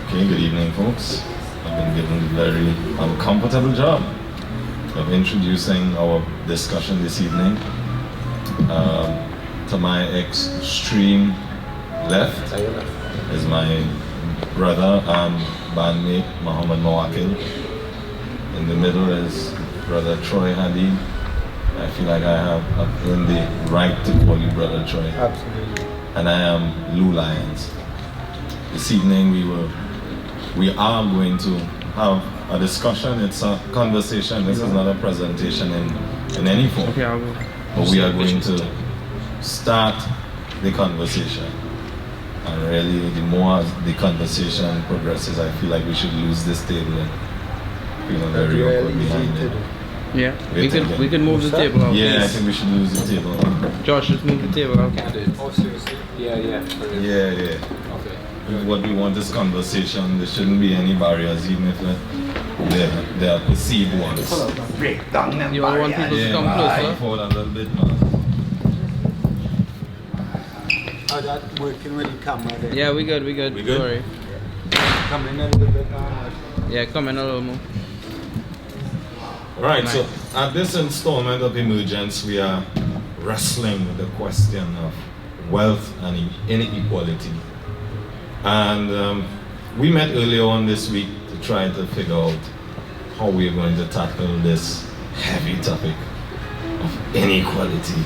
Okay, good evening, folks. I've been given the very uncomfortable job of introducing our discussion this evening. To my extreme left is my brother and bandmate Muhammad Mawakil. In the middle is brother Troy Hadeed. I feel like I've earned the right to call you brother Troy. Absolutely. And I am Lou Lyons. This evening we are going to have a discussion. It's a conversation. This is not a presentation in any form. Okay, I'll go. But we are going to start the conversation. And really, the more the conversation progresses, I feel like we should lose this table and feel very awkward behind it. Yeah, we could move the table out. Yeah, I think we should lose the table. Josh, let's move the table out. Oh, seriously? Yeah. Yeah. Okay. What we want is conversation. There shouldn't be any barriers, even if they are perceived ones. You all want people to come closer? Forward a little bit, man. Oh, that working with the camera there. Yeah, we good. We good? Sorry. Come in a little bit now. Yeah, come in a little more. Right, so at this installment of Emergence, we are wrestling with the question of wealth and inequality. And we met earlier on this week to try to figure out how we are going to tackle this heavy topic of inequality.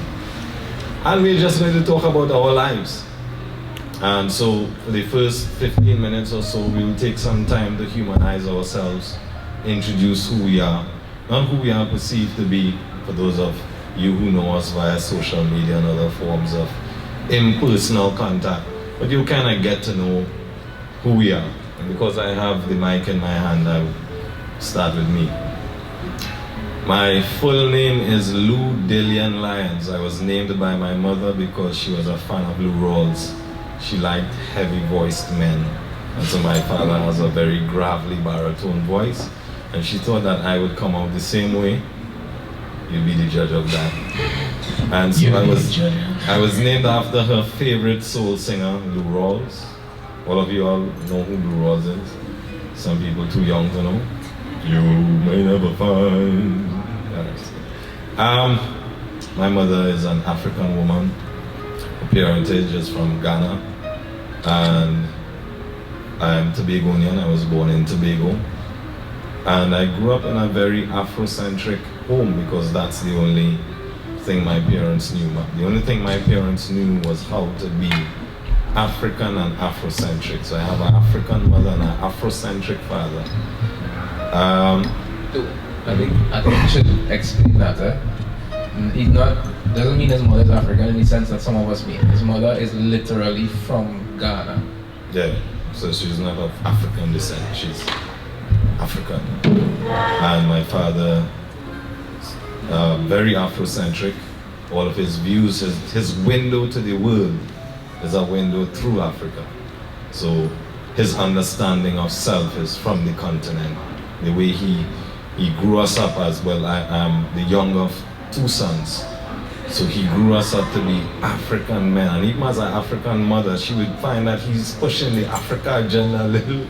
And we're just going to talk about our lives. And so for the first 15 minutes or so, we will take some time to humanize ourselves, introduce who we are, not who we are perceived to be, for those of you who know us via social media and other forms of impersonal contact. But you kind of get to know who we are. And because I have the mic in my hand, I will start with me. My full name is Lou Dillian Lyons. I was named by my mother because she was a fan of Lou Rawls. She liked heavy-voiced men. And so my father has a very gravelly baritone voice. And she thought that I would come out the same way. You'll be the judge of that. And so I was named after her favorite soul singer, Lou Rawls. All of you all know who Lou Rawls is. Some people too young to know. You may never find. My mother is an African woman. Her parentage is from Ghana. And I am Tobagonian. I was born in Tobago. And I grew up in a very Afrocentric home because that's the only thing my parents knew. The only thing my parents knew was how to be African and Afrocentric. So I have an African mother and an Afrocentric father. I think I should explain that. He's not, doesn't mean his mother is African in the sense that some of us mean. His mother is literally from Ghana. Yeah, so she's not of African descent, she's African. And my father, very Afrocentric. All of his views, his window to the world is a window through Africa. So his understanding of self is from the continent. The way he grew us up as well. I am the young of 2 sons. So he grew us up to be African men. And even as an African mother, she would find that he's pushing the Africa agenda a little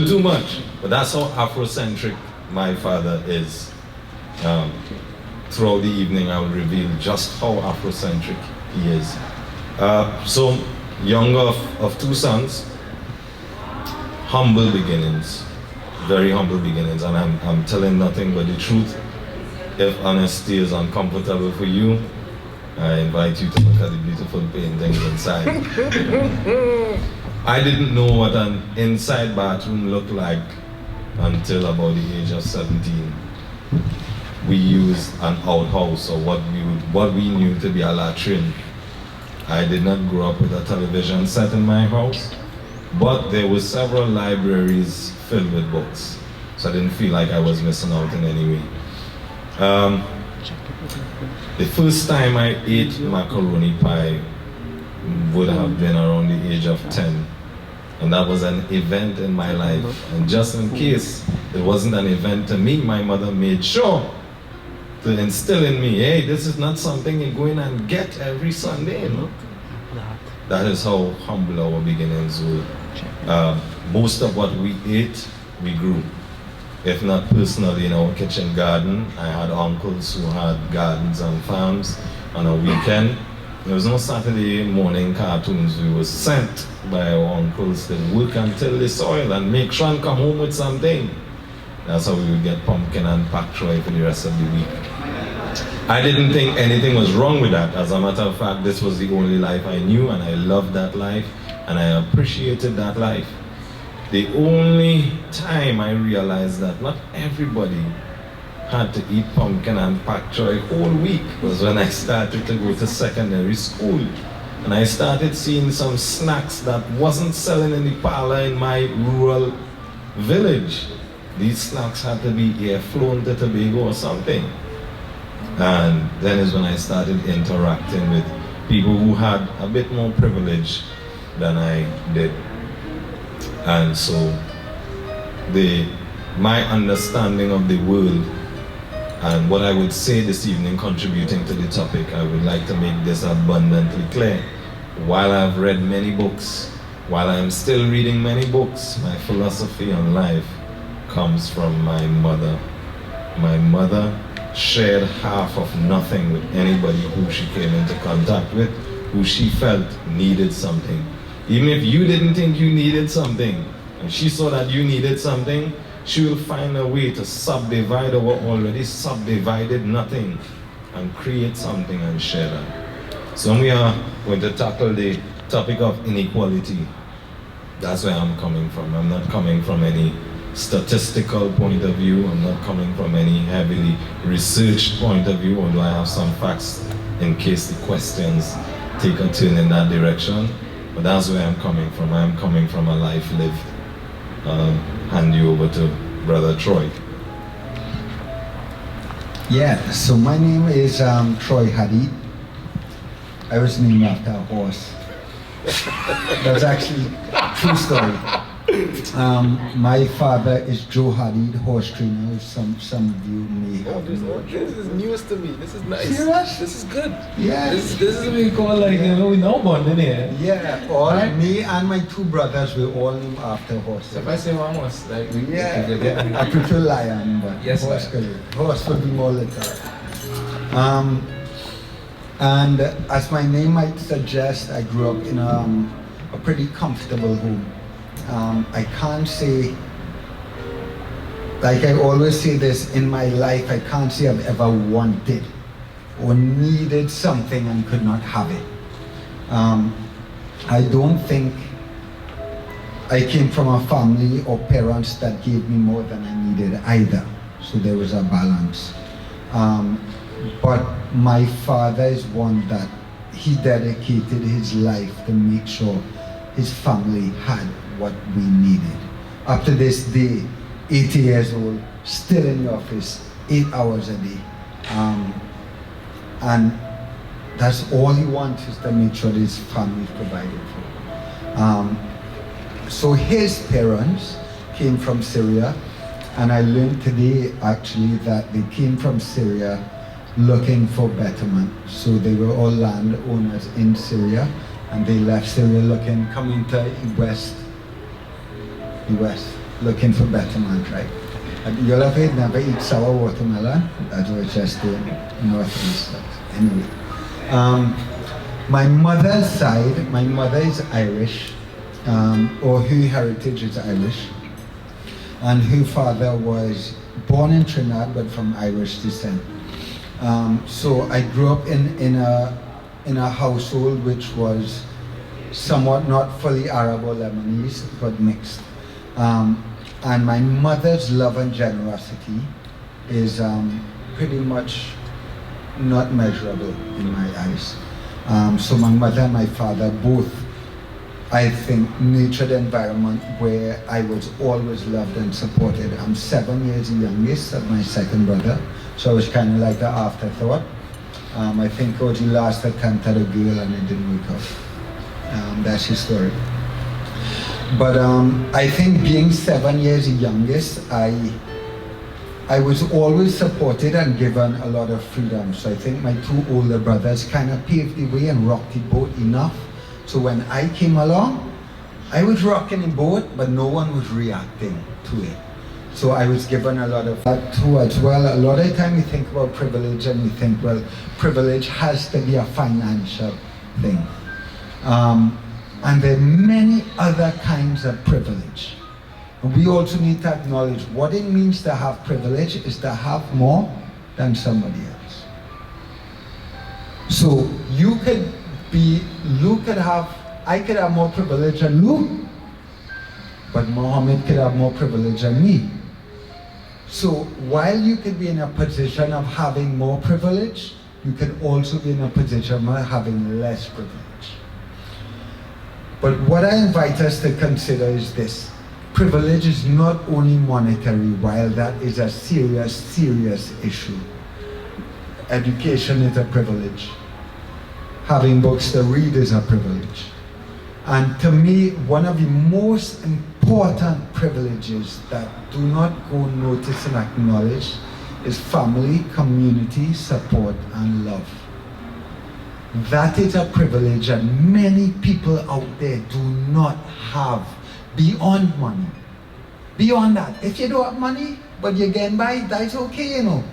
too much. But that's how Afrocentric my father is. Throughout the evening, I will reveal just how Afrocentric he is. So, younger of 2 sons, humble beginnings, very humble beginnings, and I'm telling nothing but the truth. If honesty is uncomfortable for you, I invite you to look at the beautiful paintings inside. I didn't know what an inside bathroom looked like until about the age of 17. We used an outhouse, or what we knew to be a latrine. I did not grow up with a television set in my house, but there were several libraries filled with books, so I didn't feel like I was missing out in any way. The first time I ate macaroni pie would have been around the age of 10, and that was an event in my life. And just in case it wasn't an event to me, my mother made sure to instill in me, hey, this is not something you go in and get every Sunday, you know? That is how humble our beginnings were. most of what we ate, we grew. If not personally in our kitchen garden, I had uncles who had gardens and farms. On a weekend, there was no Saturday morning cartoons. We were sent by our uncles to work and till the soil and make sure and come home with something. That's how we would get pumpkin and pak choy for the rest of the week. I didn't think anything was wrong with that. As a matter of fact, this was the only life I knew, and I loved that life, and I appreciated that life. The only time I realized that not everybody had to eat pumpkin and pak choy all week was when I started to go to secondary school. And I started seeing some snacks that wasn't selling in the parlor in my rural village. These snacks had to be here flown to Tobago or something. And then is when I started interacting with people who had a bit more privilege than I did. And so my understanding of the world and what I would say this evening, contributing to the topic, I would like to make this abundantly clear. While I've read many books, while I'm still reading many books, my philosophy on life comes from my mother. My mother shared half of nothing with anybody who she came into contact with, who she felt needed something. Even if you didn't think you needed something, and she saw that you needed something, she will find a way to subdivide our already subdivided nothing and create something and share that. So we are going to tackle the topic of inequality. That's where I'm coming from. I'm not coming from any statistical point of view. I'm not coming from any heavily researched point of view, although I have some facts in case the questions take a turn in that direction. But that's where I'm coming from. I'm coming from a life lived. Hand you over to Brother Troy. Yeah, so my name is Troy Hadeed. I was named after a horse. That's actually a true story. My father is Joe Hadeed, horse trainer. Some of you may have known. This is news to me. This is nice. Serious? This is good. Yeah. This is what we call like, we know bonding here. Yeah, all right. Me and my two brothers were all named after horses. So if I say one horse, like yeah, I prefer lion, but yes, horse would be more literal. And as my name might suggest, I grew up in a pretty comfortable home. I can't say, like I always say this, in my life, I can't say I've ever wanted or needed something and could not have it. I don't think I came from a family or parents that gave me more than I needed either. So there was a balance. But my father is one that he dedicated his life to make sure his family had what we needed. Up to this day, 80 years old, still in the office, 8 hours a day. And that's all he wants, is to make sure his family is provided for. So his parents came from Syria, and I learned today actually that they came from Syria looking for betterment. So they were all landowners in Syria, and they left Syria coming to the West, looking for betterment, right? And you'll have heard never eat sour watermelon. That was just the northeast. Anyway, my mother's side, my mother is Irish, or her heritage is Irish, and her father was born in Trinidad but from Irish descent. So I grew up in a household which was somewhat not fully Arab or Lebanese, but mixed. And my mother's love and generosity is pretty much not measurable in my eyes. So my mother and my father both, I think, nurtured an environment where I was always loved and supported. I'm 7 years youngest of my second brother, so I was kind of like the afterthought. I think I was the last attempt at a girl and it didn't work out. That's his story. But I think being 7 years youngest, I was always supported and given a lot of freedom. So I think my two older brothers kind of paved the way and rocked the boat enough. So when I came along, I was rocking the boat, but no one was reacting to it. So I was given a lot of that too as well. A lot of the time we think about privilege and we think, well, privilege has to be a financial thing. And there are many other kinds of privilege. And we also need to acknowledge what it means to have privilege is to have more than somebody else. So I could have more privilege than Luke, but Muhammad could have more privilege than me. So while you could be in a position of having more privilege, you can also be in a position of having less privilege. But what I invite us to consider is this. Privilege is not only monetary, while that is a serious, serious issue. Education is a privilege. Having books to read is a privilege. And to me, one of the most important privileges that do not go noticed and acknowledged is family, community, support, and love. That is a privilege that many people out there do not have beyond money. Beyond that, if you don't have money, but you get by, that's okay, you know.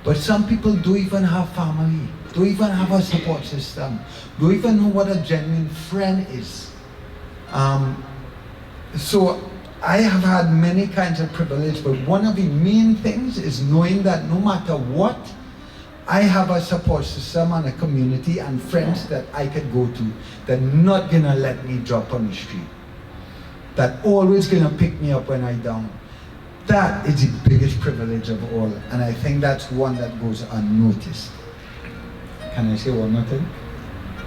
But some people don't even have family, don't even have a support system, don't even know what a genuine friend is. So I have had many kinds of privilege, but one of the main things is knowing that no matter what, I have a support system and a community and friends that I could go to that not gonna let me drop on the street, that always gonna pick me up when I'm down. That is the biggest privilege of all, and I think that's one that goes unnoticed. Can I say one more thing?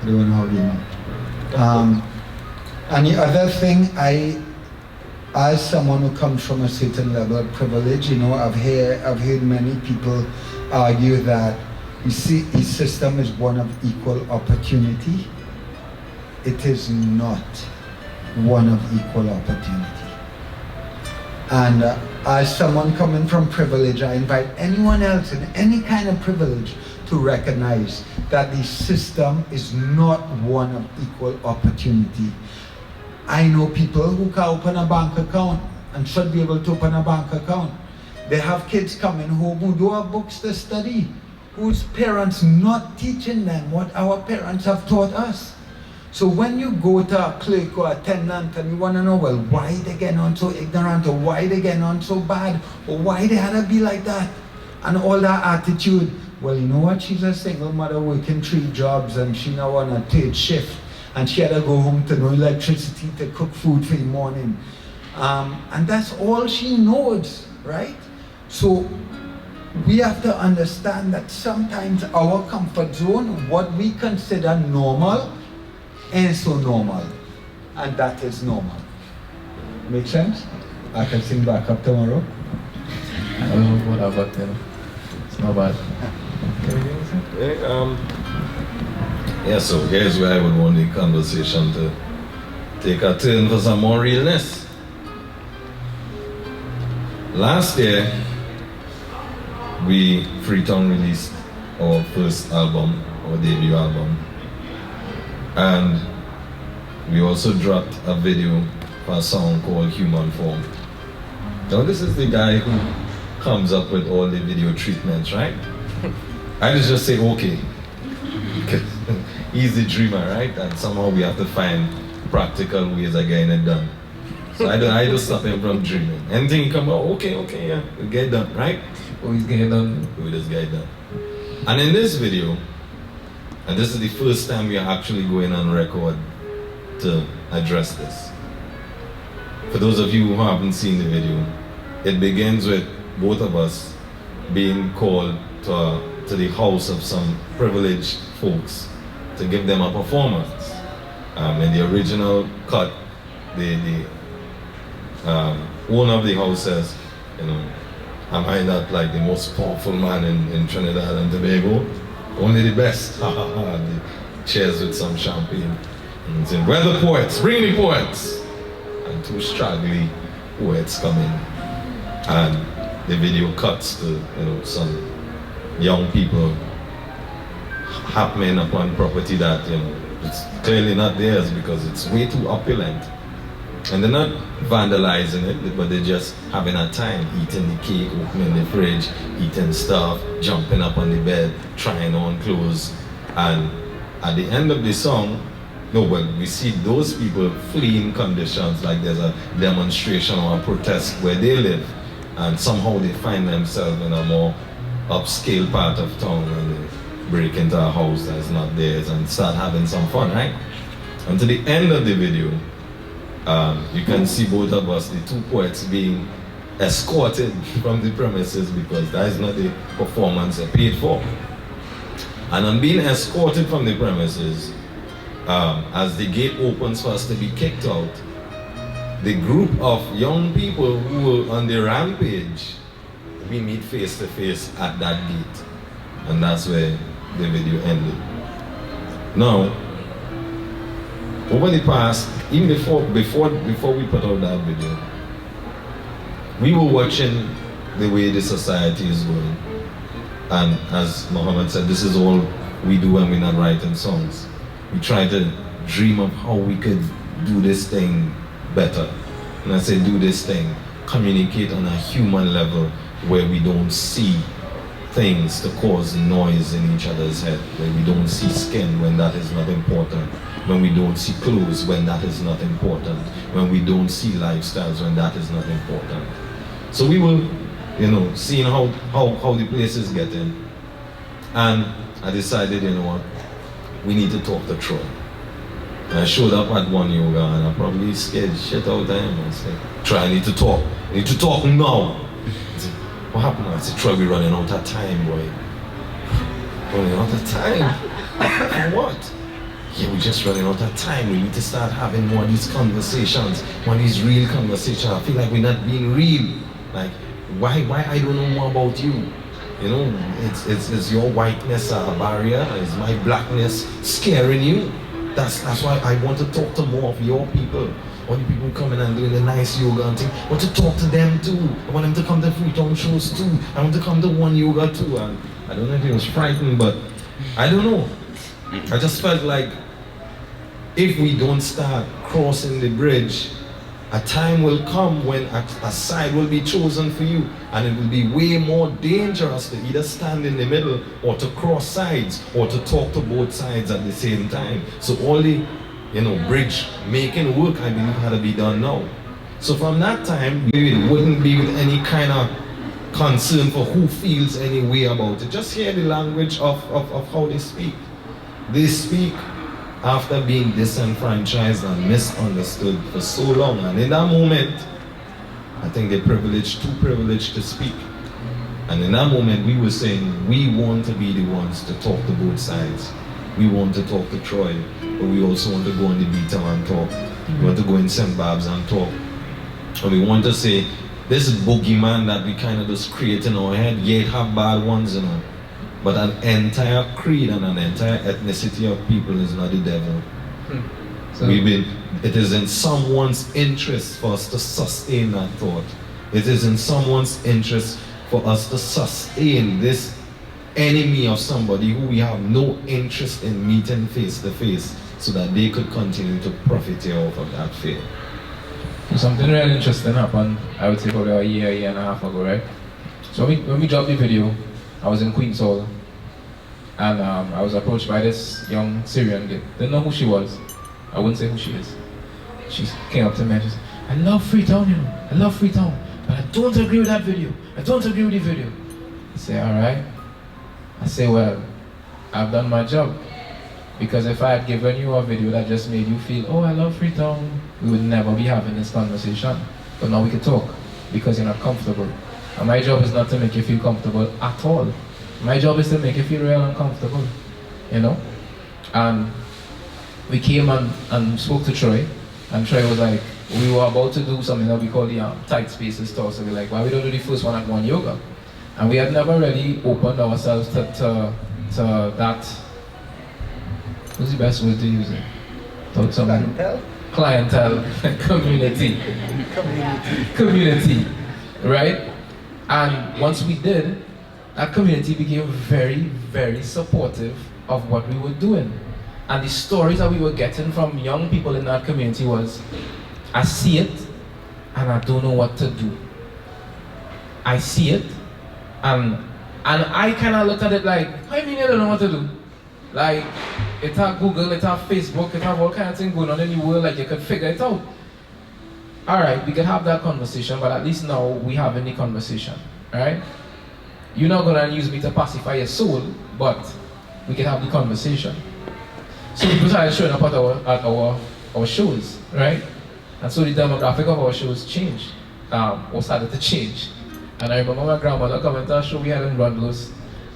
I don't know how you know. And the other thing, as someone who comes from a certain level of privilege, you know, I've heard many people argue that the system is one of equal opportunity. It is not one of equal opportunity. And as someone coming from privilege, I invite anyone else in any kind of privilege to recognize that the system is not one of equal opportunity. I know people who can open a bank account and should be able to open a bank account. They have kids coming home who don't have books to study, whose parents not teaching them what our parents have taught us. So when you go to a clerk or a tenant and you want to know, well, why they get on so ignorant, or why they get on so bad, or why they had to be like that, and all that attitude, well, you know what, she's a single mother working 3 jobs and she now on a 3rd shift, and she had to go home to no electricity to cook food for the morning. And that's all she knows, right? So we have to understand that sometimes our comfort zone, what we consider normal, ain't so normal. And that is normal. Make sense? I can sing back up tomorrow. I don't know what about them. It's not bad. Yeah, so here's where I would want the conversation to take a turn for some more realness. Last year, Freetown released our first album, our debut album. And we also dropped a video for a song called Human Form. Now this is the guy who comes up with all the video treatments, right? I just say, okay. He's the dreamer, right? And somehow we have to find practical ways of getting it done. So I just stop him from dreaming. Anything come out, okay, yeah, we'll get it done, right? Oh, he's getting done. We'll just get it done. And in this video, and this is the first time we are actually going on record to address this. For those of you who haven't seen the video, it begins with both of us being called to the house of some privileged folks to give them a performance. In the original cut, the owner of the house says, you know, am I not like the most powerful man in Trinidad and Tobago? Only the best. The chairs with some champagne. And saying, where are the poets? Bring the poets! And 2 straggly poets come in. And the video cuts to, you know, some young people happening upon property that, you know, it's clearly not theirs because it's way too opulent. And they're not vandalizing it, but they're just having a time, eating the cake, opening the fridge, eating stuff, jumping up on the bed, trying on clothes. And at the end of the song, we see those people fleeing conditions, like there's a demonstration or a protest where they live, and somehow they find themselves in a more upscale part of town, and they break into a house that's not theirs and start having some fun, right? And to the end of the video, you can see both of us, the two poets, being escorted from the premises because that is not the performance they paid for. And on being escorted from the premises, as the gate opens for us to be kicked out, the group of young people who were on the rampage, we meet face to face at that gate. And that's where the video ended. Now, over the past, even before we put out that video, we were watching the way the society is going. And as Muhammad said, this is all we do when we're not writing songs. We try to dream of how we could do this thing better. And I say do this thing, communicate on a human level where we don't see things to cause noise in each other's head, where we don't see skin when that is not important, when we don't see clothes when that is not important, when we don't see lifestyles when that is not important. So we will, seeing how the place is getting, and I decided, what, we need to talk to Troy. And I showed up at one yoga and I probably scared shit out of him. I said, Troy, I need to talk. I need to talk now. He said, what happened? I said, Troy, we're running out of time, boy. Running out of time? For what? Yeah, we're just running out of time. We need to start having more of these conversations, more of these real conversations. I feel like we're not being real. Like, why I don't know more about you? It's your whiteness a barrier? Is my blackness scaring you? That's why I want to talk to more of your people. All the people coming and doing the nice yoga and thing. I want to talk to them too. I want them to come to Freetown shows too. I want to come to one yoga too. And I don't know if he was frightened, but I don't know. I just felt like if we don't start crossing the bridge, a time will come when a side will be chosen for you, and it will be way more dangerous to either stand in the middle or to cross sides or to talk to both sides at the same time. So all the bridge making work, I believe, had to be done now. So from that time, we wouldn't be with any kind of concern for who feels any way about it. Just hear the language of how they speak. They speak after being disenfranchised and misunderstood for so long. And in that moment, I think they're too privileged to speak. And in that moment, we were saying, we want to be the ones to talk to both sides. We want to talk to Troy, but we also want to go on the beta and talk. We want to go in St. Barb's and talk. And we want to say, this boogeyman that we kind of just create in our head, yeah, it have bad ones, but an entire creed and an entire ethnicity of people is not the devil. So it is in someone's interest for us to sustain that thought. It is in someone's interest for us to sustain this enemy of somebody who we have no interest in meeting face to face, so that they could continue to profit off of that fear. Something really interesting happened, I would say probably a year and a half ago, right? So when we dropped the video, I was in Queen's Hall, and I was approached by this young Syrian girl. Didn't know who she was. I wouldn't say who she is. She came up to me and she said, I love Freetown, I love Freetown, but I don't agree with that video. I don't agree with the video. I say, alright. I say, well, I've done my job. Because if I had given you a video that just made you feel, oh, I love Freetown, we would never be having this conversation. But now we can talk, because you're not comfortable. And my job is not to make you feel comfortable at all. My job is to make you feel real uncomfortable, And we came and spoke to Troy, and Troy was like, we were about to do something that we call the tight spaces tour. So we're like, why we don't do the first one at one yoga? And we had never really opened ourselves to that, what's the best word to use it? Clientele, community, right? And once we did, that community became very, very supportive of what we were doing. And the stories that we were getting from young people in that community was, I see it, and I don't know what to do. I see it, and I kind of look at it like, I mean, I don't know what to do. Like, it have Google, it have Facebook, it have all kinds of things going on in the world, like you could figure it out. Alright, we can have that conversation, but at least now we having the conversation, alright? You're not gonna use me to pacify your soul, but we can have the conversation. So people started showing up at our shows, right? And so the demographic of our shows changed, or started to change. And I remember my grandmother coming to a show we had in Visualart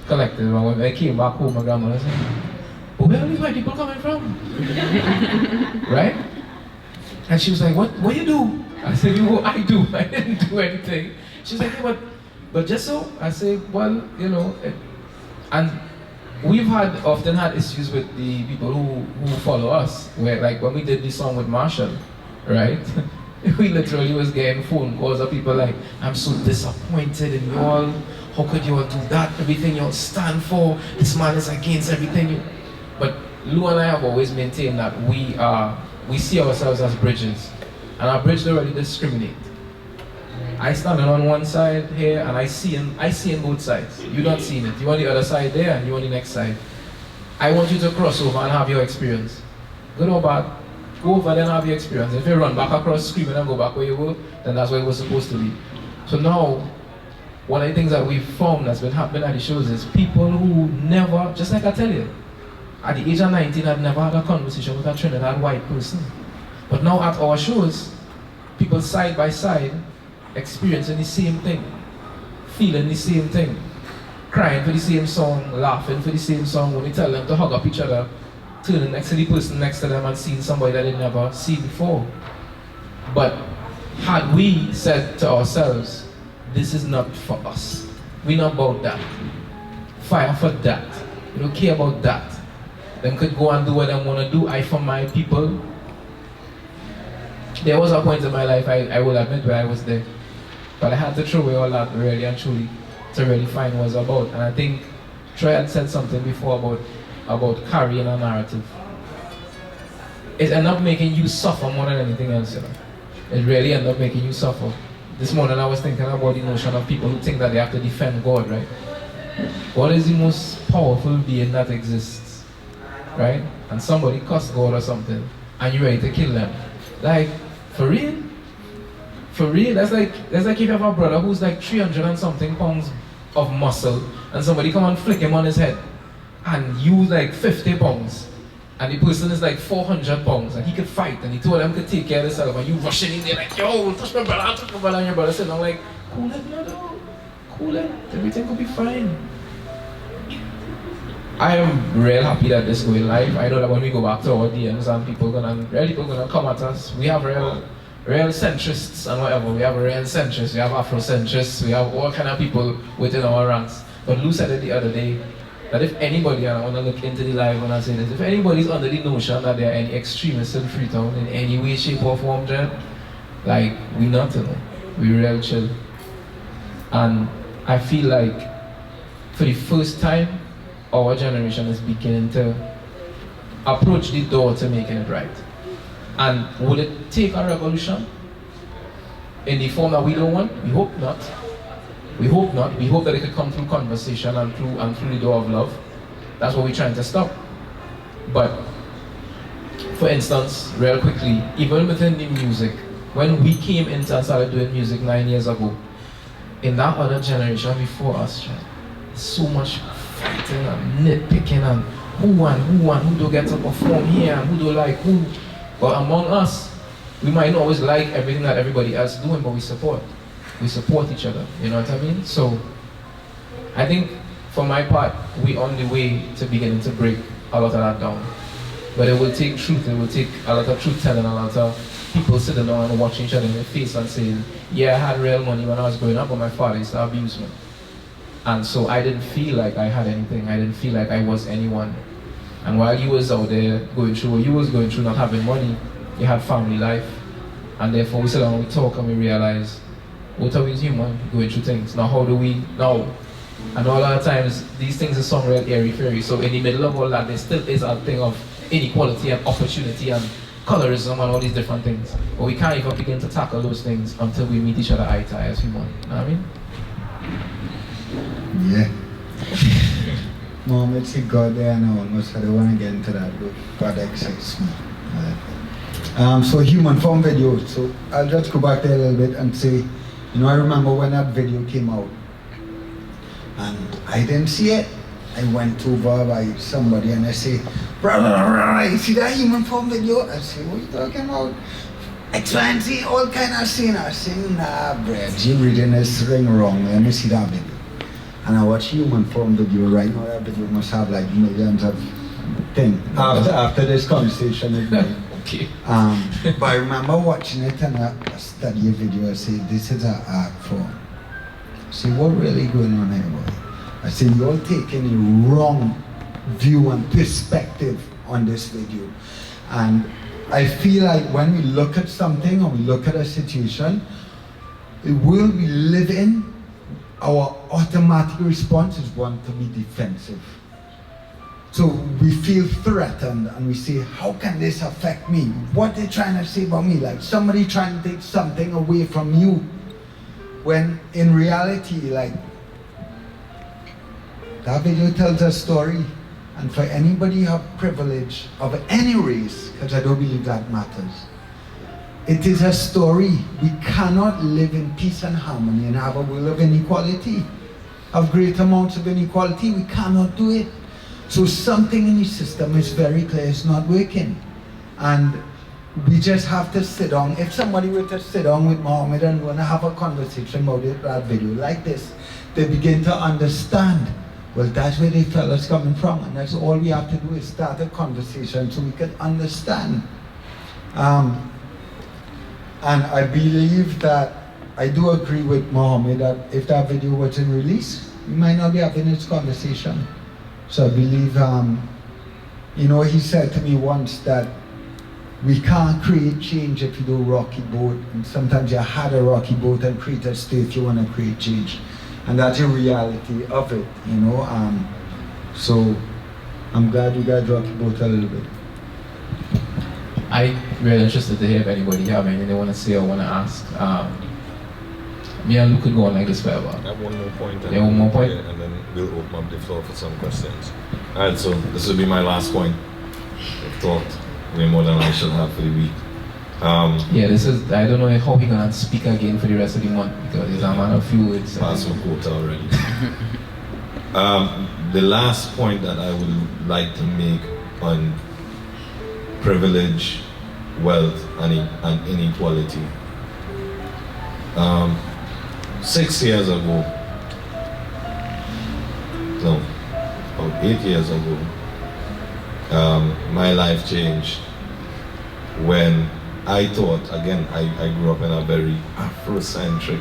Collective, and when I came back home, my grandmother said, "But where are these white people coming from?" Right? And she was like, what you do? I said, I do. I didn't do anything. She's like, hey, but just so? I said, well, you know, and we've often had issues with the people who follow us, where like when we did this song with Marshall, right? We literally was getting phone calls of people like, I'm so disappointed in y'all. How could you all do that? Everything y'all stand for, this man is against everything. But Lou and I have always maintained that we see ourselves as bridges, and our bridge don't really discriminate. I stand on one side here, and I see in both sides. You're not seeing it. You're on the other side there, and you're on the next side. I want you to cross over and have your experience. Good or bad, go over there and have your experience. If you run back across screaming and go back where you were, then that's where it was supposed to be. So now, one of the things that we've found that's been happening at the shows is people who never, just like I tell you, at the age of 19, I'd never had a conversation with a Trinidad white person. But now at our shows, people side by side, experiencing the same thing, feeling the same thing, crying for the same song, laughing for the same song. When we tell them to hug up each other, turning next to the person next to them and seeing somebody that they never seen before. But had we said to ourselves, this is not for us, we're not about that, fire for that, we don't care about that, them could go and do what they want to do, I for my people. There was a point in my life, I will admit, where I was there. But I had to throw away all that really and truly to really find what it was about. And I think Troy had said something before about carrying a narrative. It ended up making you suffer more than anything else, you know. It really ended up making you suffer. This morning I was thinking about the notion of people who think that they have to defend God, right? God is the most powerful being that exists, right? And somebody cussed God or something, and you're ready to kill them. Like, for real? For real? That's like if you have a brother who's like 300 and something pounds of muscle, and somebody come and flick him on his head, and you like 50 pounds, and the person is like 400 pounds, and he could fight, and he told them to take care of himself, and you rushing in there like, yo, touch my brother, and your brother sitting down like, cool it, brother, cool it, everything will be fine. I am real happy that this is going live. I know that when we go back to our DMs and people gonna come at us, we have real centrists and whatever. We have real centrists, we have Afrocentrists, we have all kind of people within our ranks. But Lou said it the other day, that if anybody, and I want to look into the live when I say this, if anybody's under the notion that there are any extremists in Freetown in any way, shape or form, like, we not, you know, we real chill. And I feel like for the first time, our generation is beginning to approach the door to making it right. And will it take a revolution in the form that we don't want? We hope not. We hope not. We hope that it could come through conversation and through the door of love. That's what we're trying to stop. But for instance, real quickly, even within the music, when we came into and started doing music 9 years ago, in that other generation before us, so much fighting and nitpicking and who do get to perform here and who do like who. But among us, we might not always like everything that everybody else is doing, but we support each other, you know what I mean? So I think for my part, we're on the way to beginning to break a lot of that down. But it will take truth, it will take a lot of truth telling, a lot of people sitting down and watching each other in the face and saying, yeah, I had real money when I was growing up, but my father used to abuse me. And so I didn't feel like I had anything, I didn't feel like I was anyone. And while you was out there going through what you was going through, not having money, you had family life. And therefore we sit down and we talk and we realize, what are we human going through things? Now how do we, now, and all other times, these things are some real airy-fairy. So in the middle of all that, there still is a thing of inequality and opportunity and colorism and all these different things. But we can't even begin to tackle those things until we meet each other eye to eye as human. You know what I mean? Yeah. Moment he got there and I almost had to want to get into that, but God excites me. So human form video. So I'll just go back there a little bit and say, you know, I remember when that video came out and I didn't see it. I went over by somebody and I say, brother, you see that human form video? I say, what are you talking about? X, Y, and Z, all kind of scene. I say, nah, Brad, you're reading this ring wrong. Let me see that video. And I watch human form video right now. That video must have like millions of things. After this conversation with me. Okay. But I remember watching it and I study a video. I say, this is an art form. I say, what really going on here, boy? I say, you're taking a wrong view and perspective on this video. And I feel like when we look at something or we look at a situation, the world we live in, our automatic response is one to be defensive. So we feel threatened and we say, how can this affect me? What they're trying to say about me? Like somebody trying to take something away from you. When in reality, like, that video tells a story. And for anybody of privilege of any race, because I don't believe that matters, it is a story. We cannot live in peace and harmony and have a world of inequality, of great amounts of inequality. We cannot do it. So something in the system is very clear, it's not working. And we just have to sit down. If somebody were to sit down with Mohammed and want to have a conversation about it, that video like this, they begin to understand, well, that's where the fella's coming from. And that's all we have to do is start a conversation so we can understand. And I believe that, I do agree with Mohammed that if that video wasn't released, we might not be having this conversation. So I believe, you know, he said to me once that we can't create change if you do rocky boat. And sometimes you had a rocky boat and create a state if you want to create change. And that's the reality of it, you know. So I'm glad you guys rocky boat a little bit. I'm really interested to hear if anybody have anything they want to say or want to ask. Me and Luke could go on like this forever. I have one more point. Yeah, one more point? Yeah, and then we'll open up the floor for some questions. Alright, so this will be my last point. I've talked way more than I should have for the week. Yeah, this is, I don't know how he gonna speak again for the rest of the month because he's a man of few words. Past my quota already. The last point that I would like to make on privilege, wealth, and inequality. 6 years ago, no, about 8 years ago, my life changed when I thought, again, I grew up in a very Afrocentric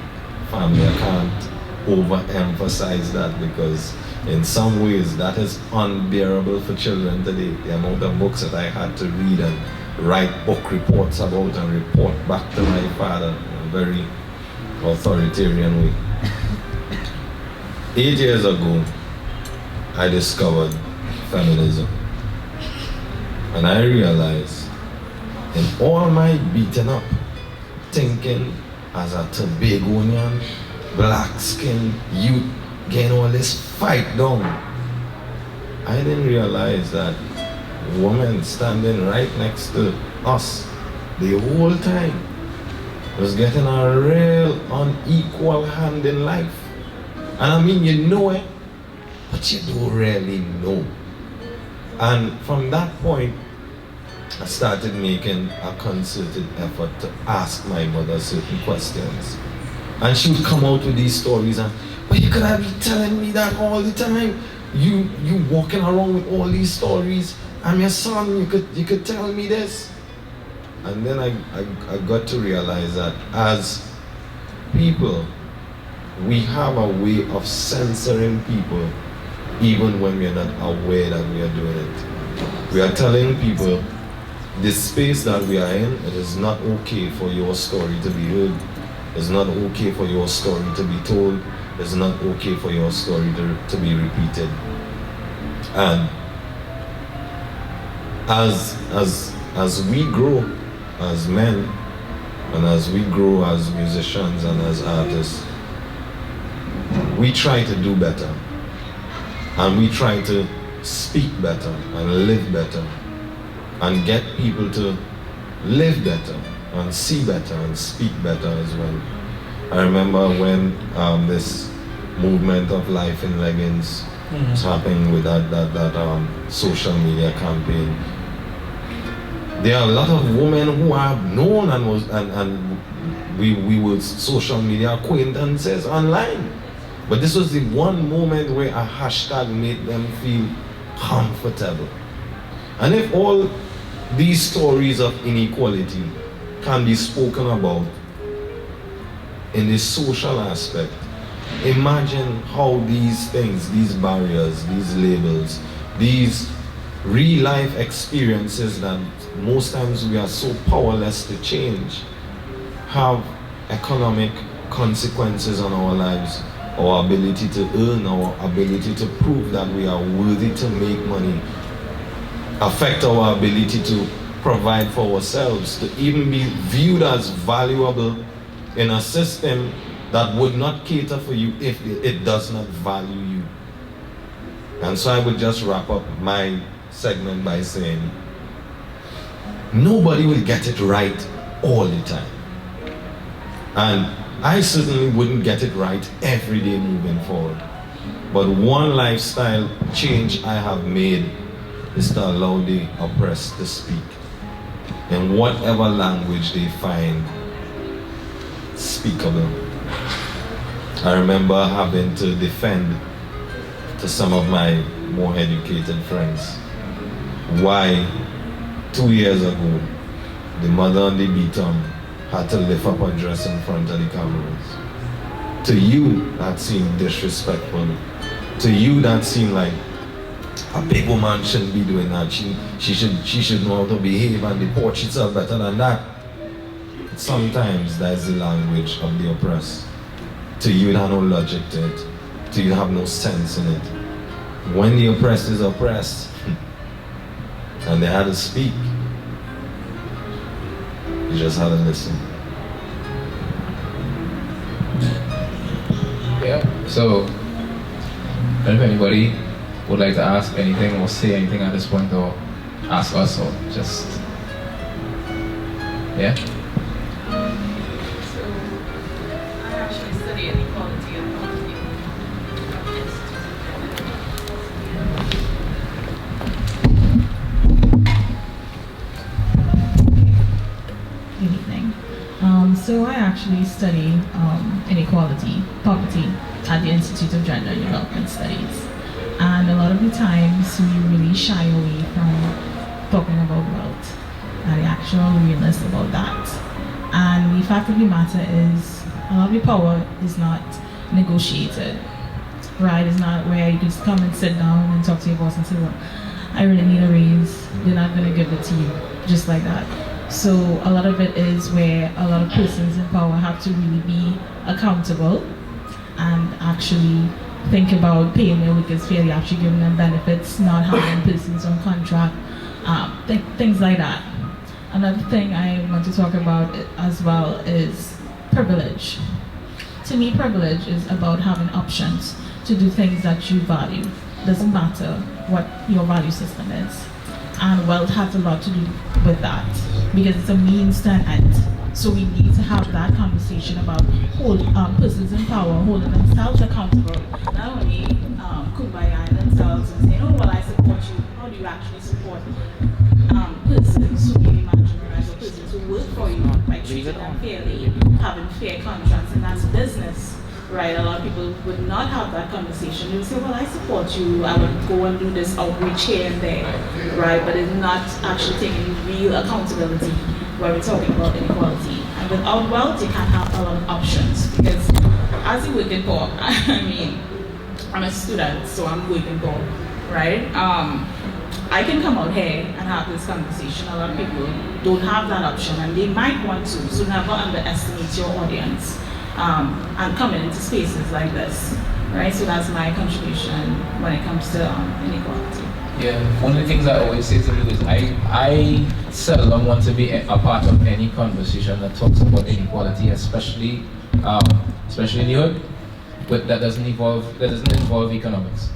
family. I can't overemphasize that because in some ways that is unbearable for children today. The amount of books that I had to read and write book reports about and report back to my father in a very authoritarian way. 8 years ago, I discovered feminism. And I realized in all my beaten up thinking as a Tobagonian, black-skinned youth, getting all this fight down, I didn't realize that women standing right next to us the whole time was getting a real unequal hand in life. And I mean, you know it, but you don't really know. And from that point, I started making a concerted effort to ask my mother certain questions. And she would come out with these stories and, but you could have been telling me that all the time. You walking around with all these stories. I'm your son, you could tell me this. And then I got to realize that as people, we have a way of censoring people even when we're not aware that we are doing it. We are telling people, this space that we are in, it is not okay for your story to be heard. It's not okay for your story to be told. It's not okay for your story to be repeated. And as as we grow as men, and as we grow as musicians and as artists, we try to do better. And we try to speak better and live better and get people to live better and see better and speak better as well. I remember when this movement of Life in Leggings was happening with that social media campaign. There are a lot of women who are known and we were social media acquaintances online. But this was the one moment where a hashtag made them feel comfortable. And if all these stories of inequality can be spoken about in the social aspect, imagine how these things, these barriers, these labels, these real life experiences that most times we are so powerless to change, have economic consequences on our lives, our ability to earn, our ability to prove that we are worthy to make money, affect our ability to provide for ourselves, to even be viewed as valuable in a system that would not cater for you if it does not value you. And so I would just wrap up my segment by saying, nobody will get it right all the time. And I certainly wouldn't get it right every day moving forward. But one lifestyle change I have made is to allow the oppressed to speak in whatever language they find speakable. I remember having to defend to some of my more educated friends why 2 years ago the mother on the beaton had to lift up her dress in front of the cameras. To you, that seemed disrespectful. To you, that seemed like a big woman shouldn't be doing that. She should know how to behave and deport herself better than that. Sometimes that's the language of the oppressed. To you, it has no logic to it. To you, have no sense in it. When the oppressed is oppressed, and they had to speak, you just had to listen. Yeah, so if anybody would like to ask anything or say anything at this point, or ask us, or just, yeah? So, I actually study inequality and poverty. Good evening. So I actually study inequality, poverty at the Institute of Gender and Development Studies. And a lot of the times we really shy away from talking about wealth and the actual realness about that. And the fact of the matter is, a lot of the power is not negotiated, right? It's not where you just come and sit down and talk to your boss and say, well, I really need a raise. They're not going to give it to you, just like that. So a lot of it is where a lot of persons in power have to really be accountable and actually think about paying their workers fairly, actually giving them benefits, not having persons on contract, things like that. Another thing I want to talk about as well is privilege. To me, privilege is about having options to do things that you value. Doesn't matter what your value system is. And wealth has a lot to do with that, because it's a means to an end. So we need to have that conversation about persons in power holding themselves accountable, not only kumbaya themselves and saying, oh, well, I support you. How do you actually support persons who may be marginalized or persons who work for you by treating them fairly, having fair contracts, and that's business. Right, a lot of people would not have that conversation. They would say, well, I support you, I would go and do this outreach here and there, right? But it's not actually taking real accountability where we're talking about inequality. And without wealth, you can't have a lot of options, because as a working poor, I mean, I'm a student, so I'm working poor, right? I can come out here and have this conversation. A lot of people don't have that option, and they might want to, so never underestimate your audience. And coming into spaces like this, right? So that's my contribution when it comes to inequality. Yeah, one of the things I always say to you is I seldom want to be a part of any conversation that talks about inequality, especially in the hood, but that doesn't involve economics.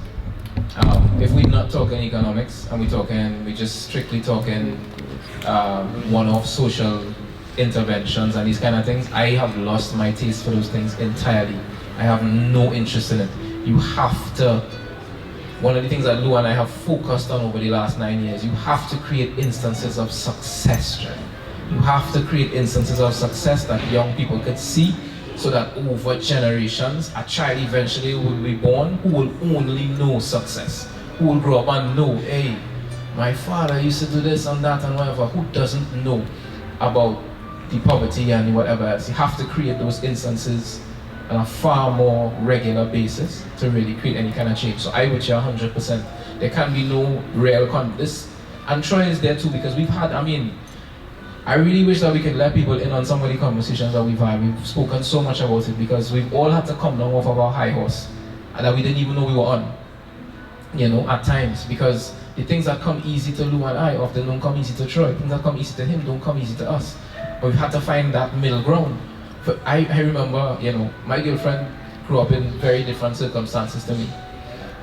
If we're not talking economics and we're just strictly talking one-off social interventions and these kind of things, I have lost my taste for those things entirely. I have no interest in it. You have to. One of the things that Lou and I have focused on over the last 9 years, you have to create instances of success, Jen. You have to create instances of success that young people could see, so that over generations, a child eventually will be born who will only know success, who will grow up and know, hey, my father used to do this and that and whatever, who doesn't know about the poverty and whatever else. You have to create those instances on a far more regular basis to really create any kind of change. So I would share 100%. There can be no real this, and Troy is there too, because we've had, I really wish that we could let people in on some of the conversations that we've had. We've spoken so much about it because we've all had to come down off of our high horse and that we didn't even know we were on, at times, because the things that come easy to Lou and I often don't come easy to Troy. Things that come easy to him don't come easy to us. But we've had to find that middle ground. But I remember, my girlfriend grew up in very different circumstances to me.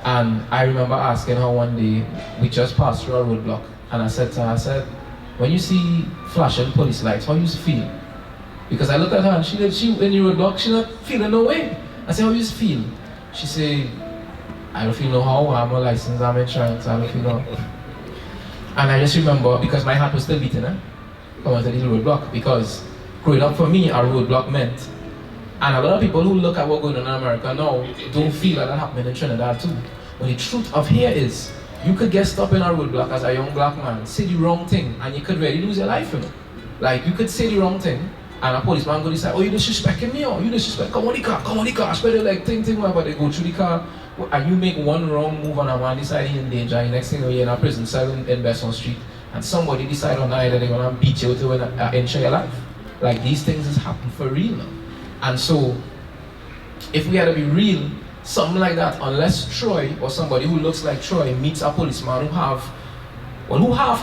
And I remember asking her one day, we just passed through a roadblock, and I said to her, when you see flashing police lights, how you feel? Because I looked at her and she in the roadblock, she not feeling no way. I said, how you feel? She said, I don't feel no how, I'm a license, I'm insurance, I don't feel no. And I just remember, because my heart was still beating, coming to the roadblock, because growing up for me, a roadblock meant, and a lot of people who look at what's going on in America now don't feel that happening in Trinidad too. But the truth of here is, you could get stopped in a roadblock as a young black man, say the wrong thing, and you could really lose your life, Like, you could say the wrong thing, and a policeman go decide, oh, you disrespecting me, or you disrespect, come on the car, spread your leg, thing, whatever, they go through the car, and you make one wrong move and a man decide he's in danger, and next thing you're in a prison cell in Besson Street, and somebody decide on that that they're gonna beat you to ensure your life. Like, these things has happened for real now. And so, if we had to be real, something like that, unless Troy or somebody who looks like Troy meets a policeman who half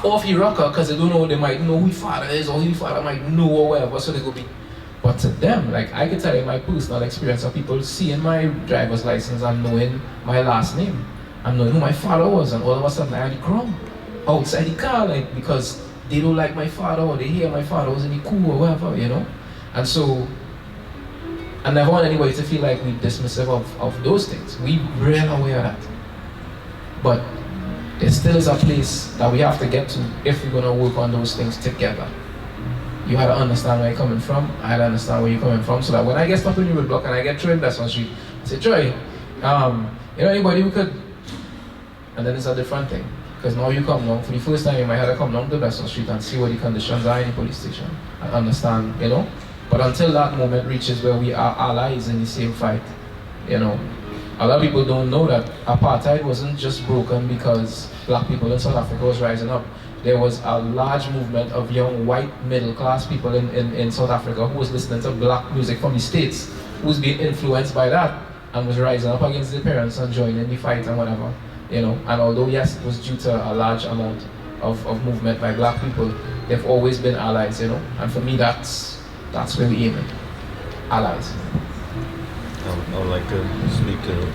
off the rocker because they don't know, they might know who his father is or who his father might know or whatever, so they go be. But to them, like, I could tell you my personal experience of people seeing my driver's license and knowing my last name and knowing who my father was, and all of a sudden I had to cry outside the car, like, because they don't like my father or they hear my father was in the coup or whatever, And so, I never want anybody to feel like we're dismissive of those things. We're real aware of that. But there still is a place that we have to get to if we're going to work on those things together. You have to understand where you're coming from, I have to understand where you're coming from, so that when I get stuck in the roadblock and I get through in Besson Street, I say, Troy, anybody who could, and then it's a different thing. Because now you come down, for the first time you might have to come down to Besson Street and see what the conditions are in the police station and understand, But until that moment reaches where we are allies in the same fight, a lot of people don't know that apartheid wasn't just broken because black people in South Africa was rising up. There was a large movement of young white middle class people in South Africa who was listening to black music from the States, who was being influenced by that and was rising up against their parents and joining the fight and whatever. And although yes, it was due to a large amount of movement by black people, they've always been allies, And for me, that's where we aim at. Allies. I would like to speak to you.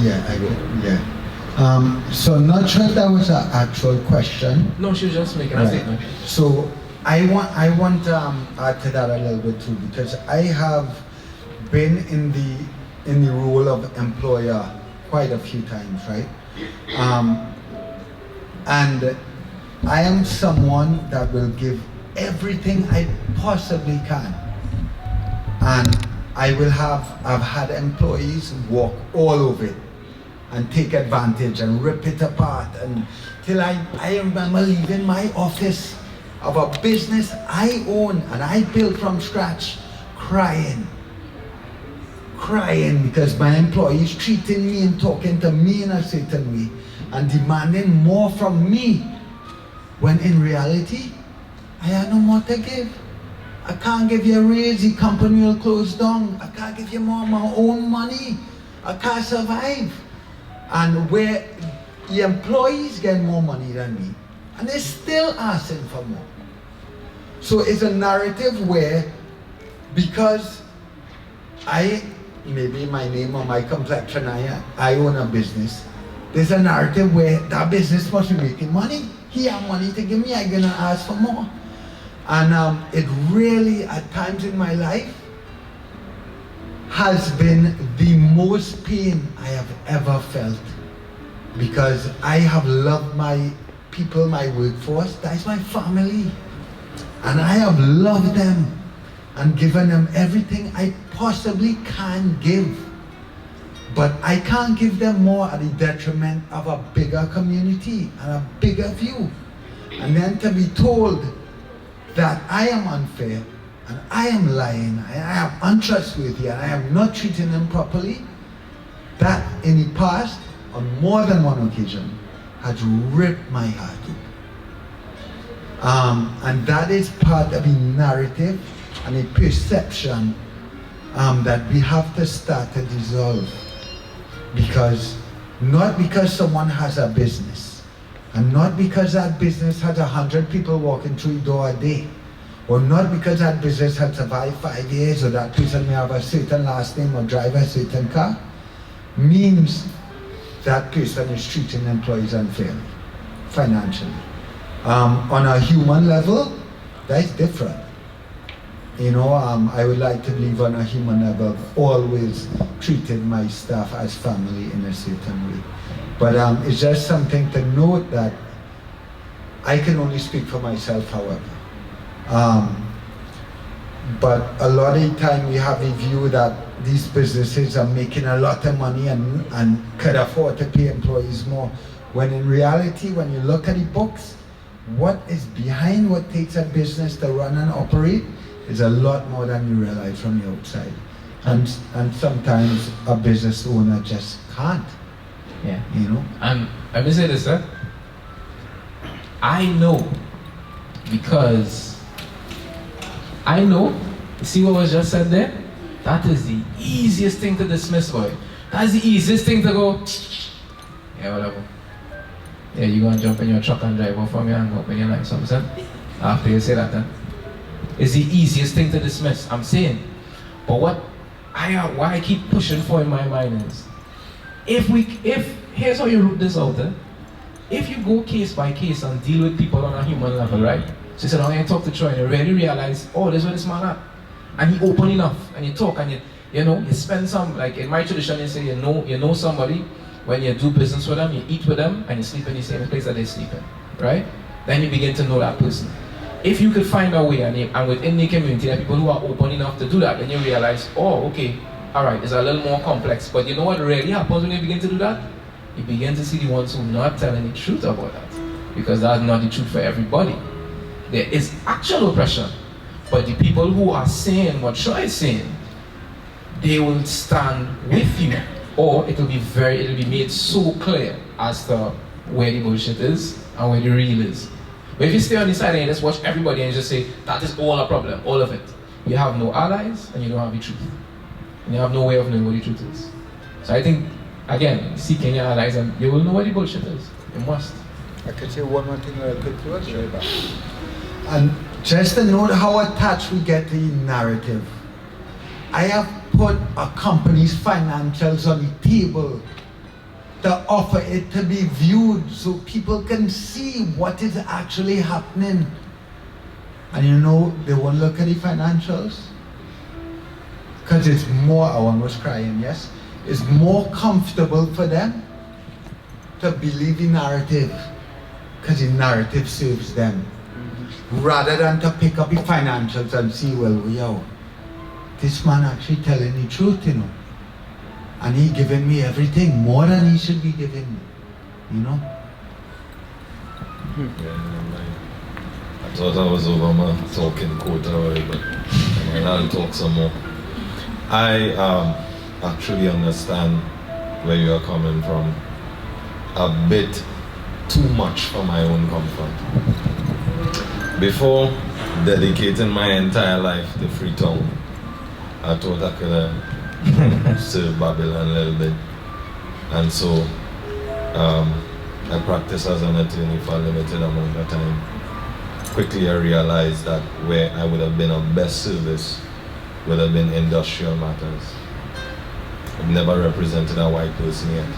Yeah. So not sure if that was an actual question. No, she was just making a statement. So I want to add to that a little bit too, because I have been in the role of employer quite a few times, right? And I am someone that will give everything I possibly can. And I've had employees walk all over it and take advantage and rip it apart, and till I remember leaving my office of a business I own and I built from scratch, crying because my employees treating me and talking to me in a certain way and demanding more from me, when in reality I had no more to give. I can't give you a raise, the company will close down. I can't give you more of my own money. I can't survive. And where the employees get more money than me, and they're still asking for more. So it's a narrative where, because maybe my name or my complexion, I own a business, there's a narrative where that business must be making money. He has money to give me, I'm gonna ask for more. And it really, at times in my life, has been the most pain I have ever felt, because I have loved my people, my workforce, that's my family. And I have loved them and given them everything I possibly can give. But I can't give them more at the detriment of a bigger community and a bigger view. And then to be told that I am unfair, and I am lying, and I am untrustworthy, and I am not treating them properly, that in the past, on more than one occasion, has ripped my heart out. And that is part of the narrative and the perception that we have to start to dissolve. Not because someone has a business, and not because that business has 100 people walking through the door a day, or not because that business has survived 5 years, or that person may have a certain last name or drive a certain car, means that person is treating employees unfairly, financially. On a human level, that's different. I would like to believe on a human level, I've always treated my staff as family in a certain way. But it's just something to note that I can only speak for myself, however. But a lot of the time we have a view that these businesses are making a lot of money and could afford to pay employees more, when in reality, when you look at the books, what is behind what takes a business to run and operate is a lot more than you realize from the outside. And sometimes a business owner just can't. Yeah. And let me say this, sir. I know, because I know, see what was just said there? That is the easiest thing to dismiss, boy. That's the easiest thing to go, yeah, whatever. Yeah, you gonna jump in your truck and drive off from me and go up in your life, something. After you say that, then. It's the easiest thing to dismiss, I'm saying. But what I keep pushing for in my mind is, here's how you root this out, if you go case by case and deal with people on a human level, right? So you said, I'm going to talk to Troy, and you really realize, oh, this is where this man at. And he open enough, and you talk, and you spend some, like in my tradition, you say, you know somebody, when you do business with them, you eat with them, and you sleep in the same place that they sleep in, right? Then you begin to know that person. If you could find a way, and within the community, there are people who are open enough to do that, then you realize, oh, okay, all right, it's a little more complex. But you know what really happens when you begin to do that? You begin to see the ones who are not telling the truth about that. Because that's not the truth for everybody. There is actual oppression. But the people who are saying what Troy is saying, they will stand with you. Or it'll be made so clear as to where the bullshit is and where the real is. But if you stay on the side and you just watch everybody and you just say, that is all a problem, all of it, you have no allies and you don't have the truth. And you have no way of knowing what the truth is. So I think, again, seeking your allies, and you will know what the bullshit is. You must. I could say one more thing real quick to us. And just to note how attached we get to the narrative, I have put a company's financials on the table to offer it to be viewed so people can see what is actually happening. And they won't look at the financials because it's more, one was crying, yes? It's more comfortable for them to believe the narrative because the narrative serves them. Rather than to pick up the financials and see, well, this man actually telling the truth, and he giving me everything more than he should be giving me, I thought I was over my talking quota already, but I'll talk some more. I actually understand where you are coming from a bit too much for my own comfort. Before dedicating my entire life to Freetown, I thought I could serve Babylon a little bit. And so I practiced as an attorney for a limited amount of time. Quickly I realized that where I would have been of best service would have been industrial matters. I've never represented a white person yet.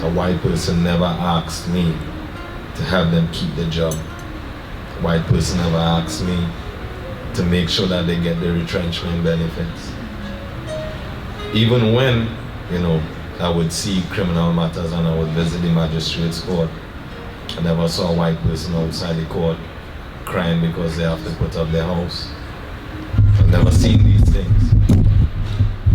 A white person never asked me to help them keep the job. A white person never asked me to make sure that they get the retrenchment benefits. Even when, I would see criminal matters and I would visit the magistrate's court, I never saw a white person outside the court crying because they have to put up their house. I've never seen these things.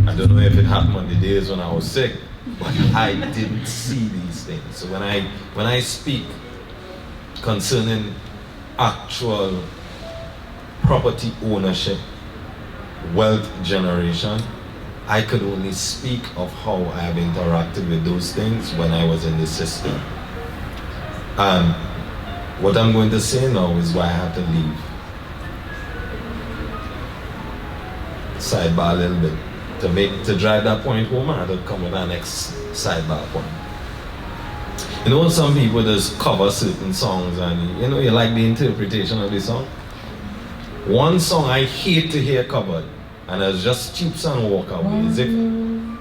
I don't know if it happened on the days when I was sick, but I didn't see these things. So when I speak concerning actual property ownership, wealth generation, I could only speak of how I have interacted with those things when I was in the system. And what I'm going to say now is why I had to leave. Sidebar a little bit. To drive that point home, I had to come with our next sidebar point. Some people just cover certain songs and you like the interpretation of the song. One song I hate to hear covered, and it's just Stoops and walk away. Is it? No.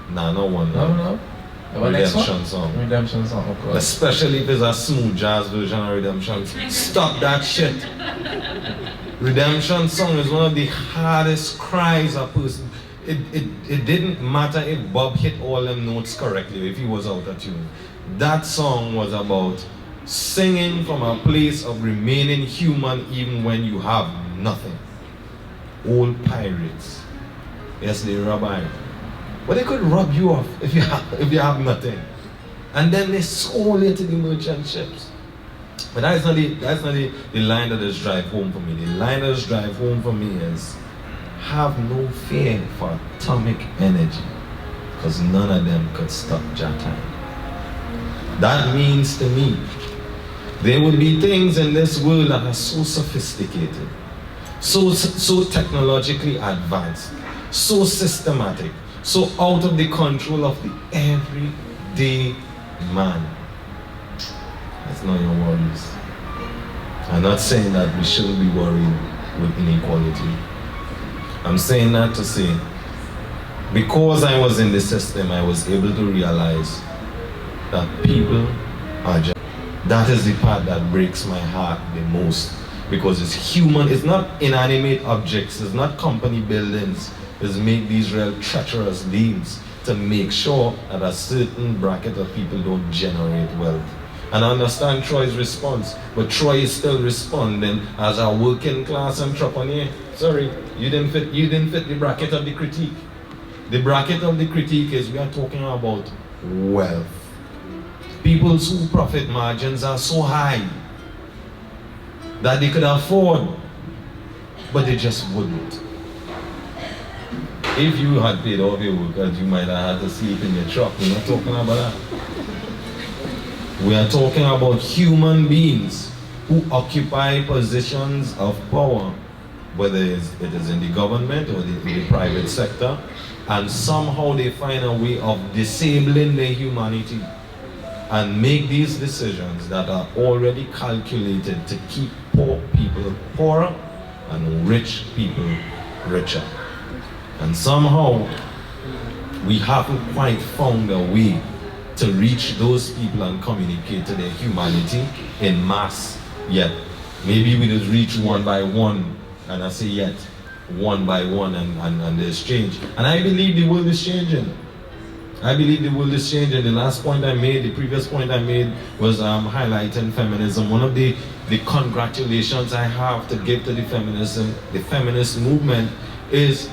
Redemption song. Redemption song, of course. Especially if it's a smooth jazz version of Redemption. Stop that shit. Redemption song is one of the hardest cries a person. It didn't matter if Bob hit all them notes correctly, if he was out of tune. That song was about singing from a place of remaining human even when you have nothing. Old pirates. Yes, they rob you. But they could rob you off if you have nothing. And then they sold it to the merchant ships. But that's not the line that just drive home for me. The line that just drive home for me is have no fear for atomic energy, because none of them could stop your time. That means to me, there will be things in this world that are so sophisticated, so technologically advanced, so systematic, so out of the control of the everyday man. That's not your worries. I'm not saying that we shouldn't be worried with inequality. I'm saying that to say, because I was in the system, I was able to realize that people are just, that is the part that breaks my heart the most, because it's human, it's not inanimate objects, it's not company buildings, it's make these real treacherous deals to make sure that a certain bracket of people don't generate wealth. And I understand Troy's response, but Troy is still responding as a working class entrepreneur. Sorry, you didn't fit the bracket of the critique. The bracket of the critique is we are talking about wealth. People's whose profit margins are so high that they could afford, but they just wouldn't. If you had paid off your workers, you might have had to sleep in your truck. We're not talking about that. We are talking about human beings who occupy positions of power, whether it is in the government or the private sector, and somehow they find a way of disabling their humanity and make these decisions that are already calculated to keep poor people poorer and rich people richer. And somehow we haven't quite found a way to reach those people and communicate to their humanity in mass yet. Maybe we just reach one by one, and I say yet, one by one, and there's change. And I believe the world is changing. I believe the world is changing. The last point I made, the previous point I made was highlighting feminism. One of the congratulations I have to give to the feminist movement is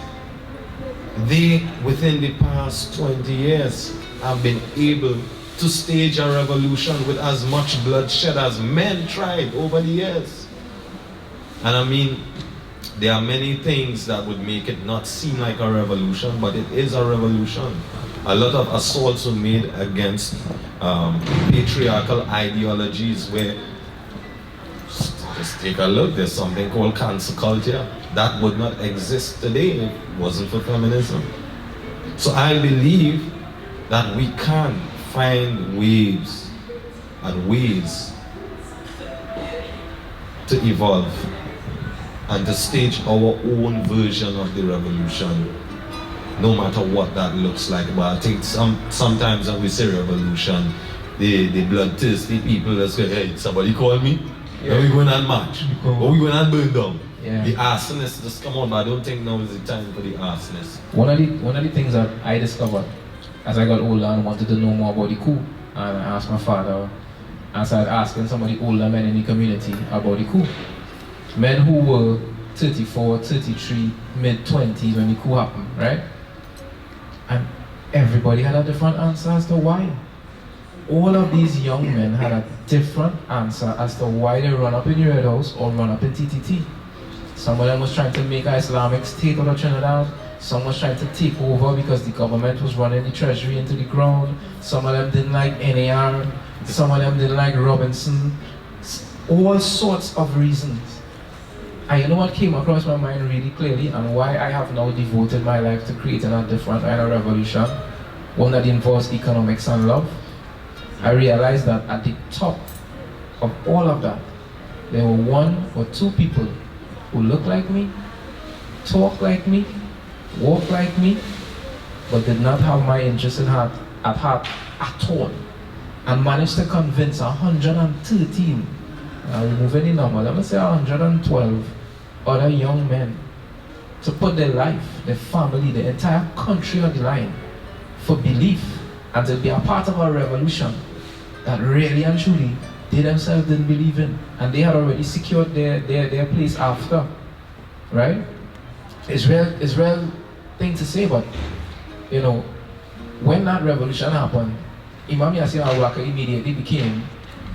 they, within the past 20 years, have been able to stage a revolution with as much bloodshed as men tried over the years. And I mean, there are many things that would make it not seem like a revolution, but it is a revolution. A lot of assaults were made against patriarchal ideologies where, just take a look, there's something called cancel culture. That would not exist today if it wasn't for feminism. So I believe that we can find ways at ways to evolve and to stage our own version of the revolution, no matter what that looks like. But I think sometimes when we say revolution, the bloodthirsty people that say, hey, somebody call me, and we going and march, or we going and burn down. Yeah. The arsonists just come on, but I don't think now is the time for the arsonists. One of the things that I discovered as I got older and wanted to know more about the coup, and I asked my father, and started asking some of the older men in the community about the coup. Men who were 34, 33, mid-20s when the coup happened, right? And everybody had a different answer as to why. All of these young men had a different answer as to why they run up in the Red House or run up in TTT. Some of them was trying to make an Islamic state out of Trinidad. Some was trying to take over because the government was running the treasury into the ground. Some of them didn't like NAR. Some of them didn't like Robinson. All sorts of reasons. And you know what came across my mind really clearly, and why I have now devoted my life to creating a different kind of revolution, one that involves economics and love. I realized that at the top of all of that, there were one or two people who look like me, talk like me, walk like me, but did not have my interest at heart at all, and managed to convince 113, I'm removing the number, let me say 112 other young men to put their life, their family, their entire country on the line for belief and to be a part of a revolution that really and truly they themselves didn't believe in, and they had already secured their place after, right? It's real thing to say, but you know, when that revolution happened, Imam Yasir al-Waqi immediately became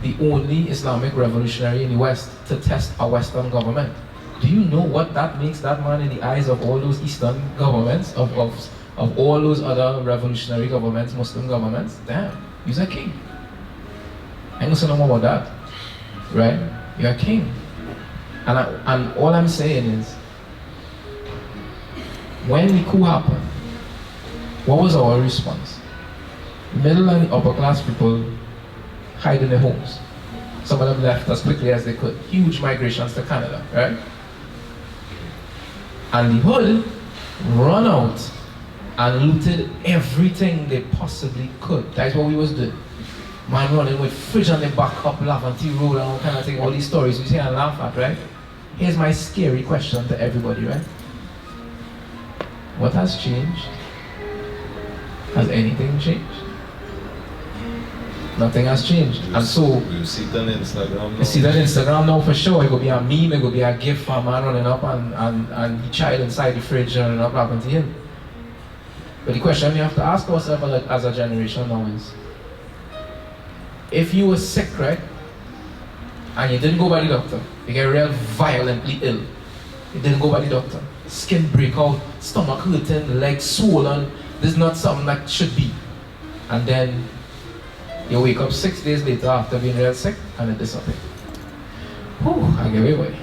the only Islamic revolutionary in the West to test a Western government. Do you know what that makes that man in the eyes of all those Eastern governments, of all those other revolutionary governments, Muslim governments? Damn, he's a king. I know something more about that, right? You're a king. And all I'm saying is, when the coup happened, what was our response? Middle and upper class people hide in their homes. Some of them left as quickly as they could. Huge migrations to Canada, right? And the hood run out and looted everything they possibly could. That's what we was doing. Man running with fridge on the back up Laventille Road and all kind of thing, all these stories we see and laugh at, right? Here's my scary question to everybody, right? What has changed? Has anything changed? Nothing has changed. And so you see that on Instagram now? You see that on Instagram now for sure. It could be a meme, it could be a gif for a man running up and the child inside the fridge running up happened to him. But the question we have to ask ourselves as a generation now is, if you were sick, right, and you didn't go by the doctor, you get real violently ill, you didn't go by the doctor, skin breakout, stomach hurting, legs swollen, this is not something that should be. And then you wake up 6 days later after being real sick and it disappears. Whew, I give it away.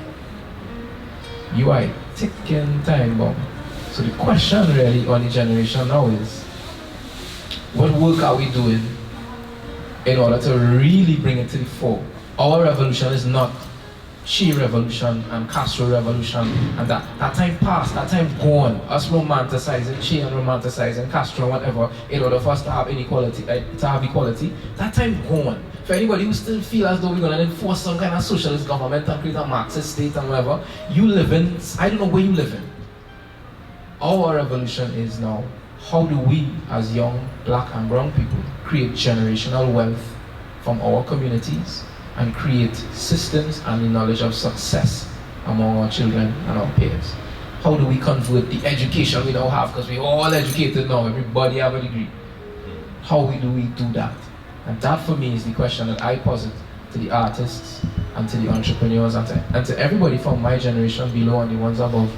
You are a ticking time bomb. So the question really on the generation now is, what work are we doing in order to really bring it to the fore? Our revolution is not Che revolution and Castro revolution, and that time passed, that time gone. Us romanticizing Che and romanticizing Castro and whatever in order for us to have inequality, to have equality, that time gone. For anybody who still feel as though we're going to enforce some kind of socialist government and create a Marxist state and whatever, you live in, I don't know where you live in. Our revolution is now, how do we as young black and brown people create generational wealth from our communities and create systems and the knowledge of success among our children and our peers? How do we convert the education we now have, because we're all educated now, everybody have a degree. How do we do that? And that for me is the question that I posit to the artists and to the entrepreneurs and to everybody from my generation below and the ones above.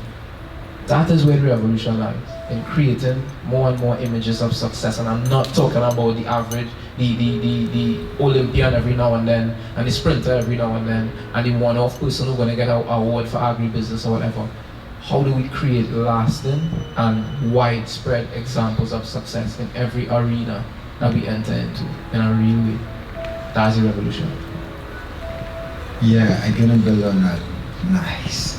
That is where the revolution lies, in creating more and more images of success. And I'm not talking about the average, the Olympian every now and then, and the sprinter every now and then, and the one-off person who's going to get an award for agribusiness or whatever. How do we create lasting and widespread examples of success in every arena that we enter into in a real way? That's the revolution. Yeah, I'm gonna build on that. Nice.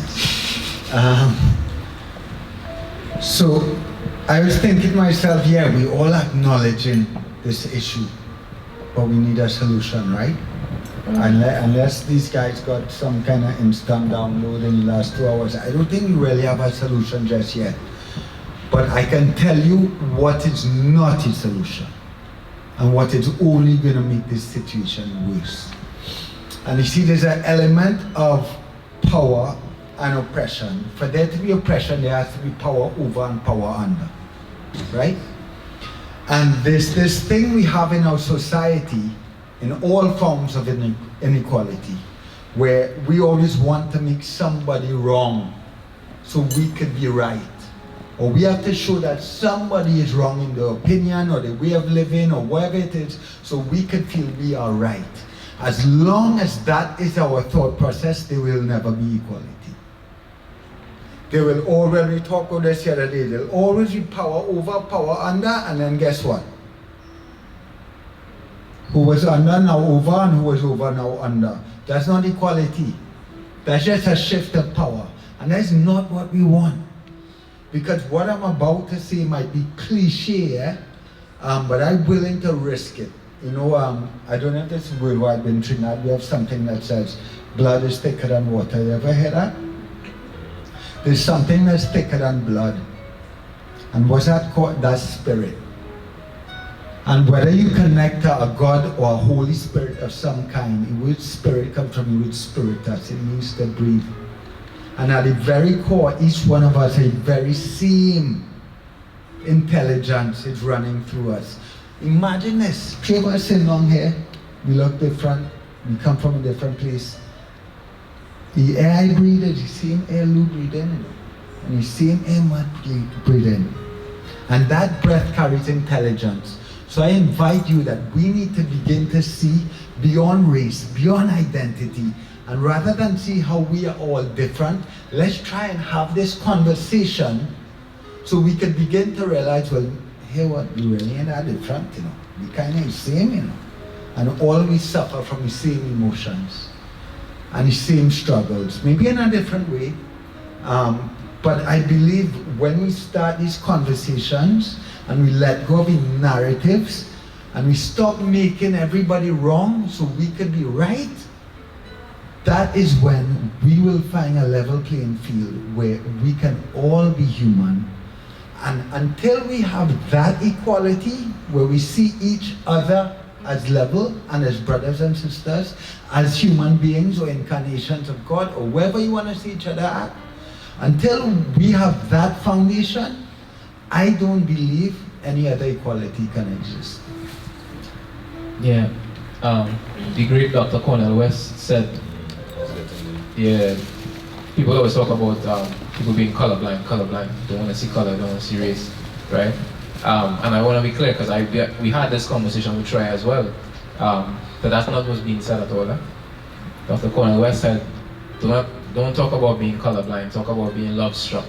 So I was thinking to myself, yeah, we all acknowledging this issue, but we need a solution, right? Unless these guys got some kind of instant download in the last 2 hours, I don't think we really have a solution just yet. But I can tell you what is not a solution and what is only going to make this situation worse. And you see, there's an element of power and oppression. For there to be oppression, there has to be power over and power under, right? And there's this thing we have in our society, in all forms of inequality, where we always want to make somebody wrong so we could be right. Or we have to show that somebody is wrong in their opinion or their way of living or whatever it is, so we could feel we are right. As long as that is our thought process, there will never be equality. There will always, we talked about this the other day, there will always be power over, power under, and then guess what? Who was under now over and who was over now under. That's not equality. That's just a shift of power. And that's not what we want. Because what I'm about to say might be cliche, but I'm willing to risk it. You know, I don't know if this is worldwide, but in Trinidad we have something that says, blood is thicker than water. You ever heard that? There's something that's thicker than blood. And what's that called? That's spirit. And whether you connect to a God or a Holy Spirit of some kind, the word spirit comes from the word spiritus. It means to breathe. And at the very core, each one of us has the very same intelligence is running through us. Imagine this. Three of us sitting long here. We look different. We come from a different place. The air I breathe is the same air Lou breathed in. And the same air Matt breathed in. And that breath carries intelligence. So I invite you that we need to begin to see beyond race, beyond identity. And rather than see how we are all different, let's try and have this conversation so we can begin to realize, well, hey, what, we really ain't that different, you know. We kind of the same, you know. And all we suffer from the same emotions and the same struggles, maybe in a different way. But I believe when we start these conversations and we let go of the narratives and we stop making everybody wrong so we can be right, that is when we will find a level playing field where we can all be human. And until we have that equality, where we see each other as level and as brothers and sisters, as human beings or incarnations of God, or wherever you want to see each other at, until we have that foundation, I don't believe any other equality can exist. Yeah, the great Dr. Cornel West said, yeah, people always talk about people being colorblind, don't want to see color, don't want to see race, right? And I want to be clear, because we had this conversation with Troy as well, but that's not what's being said at all. Dr. Cornel West said, don't talk about being colorblind, talk about being love struck.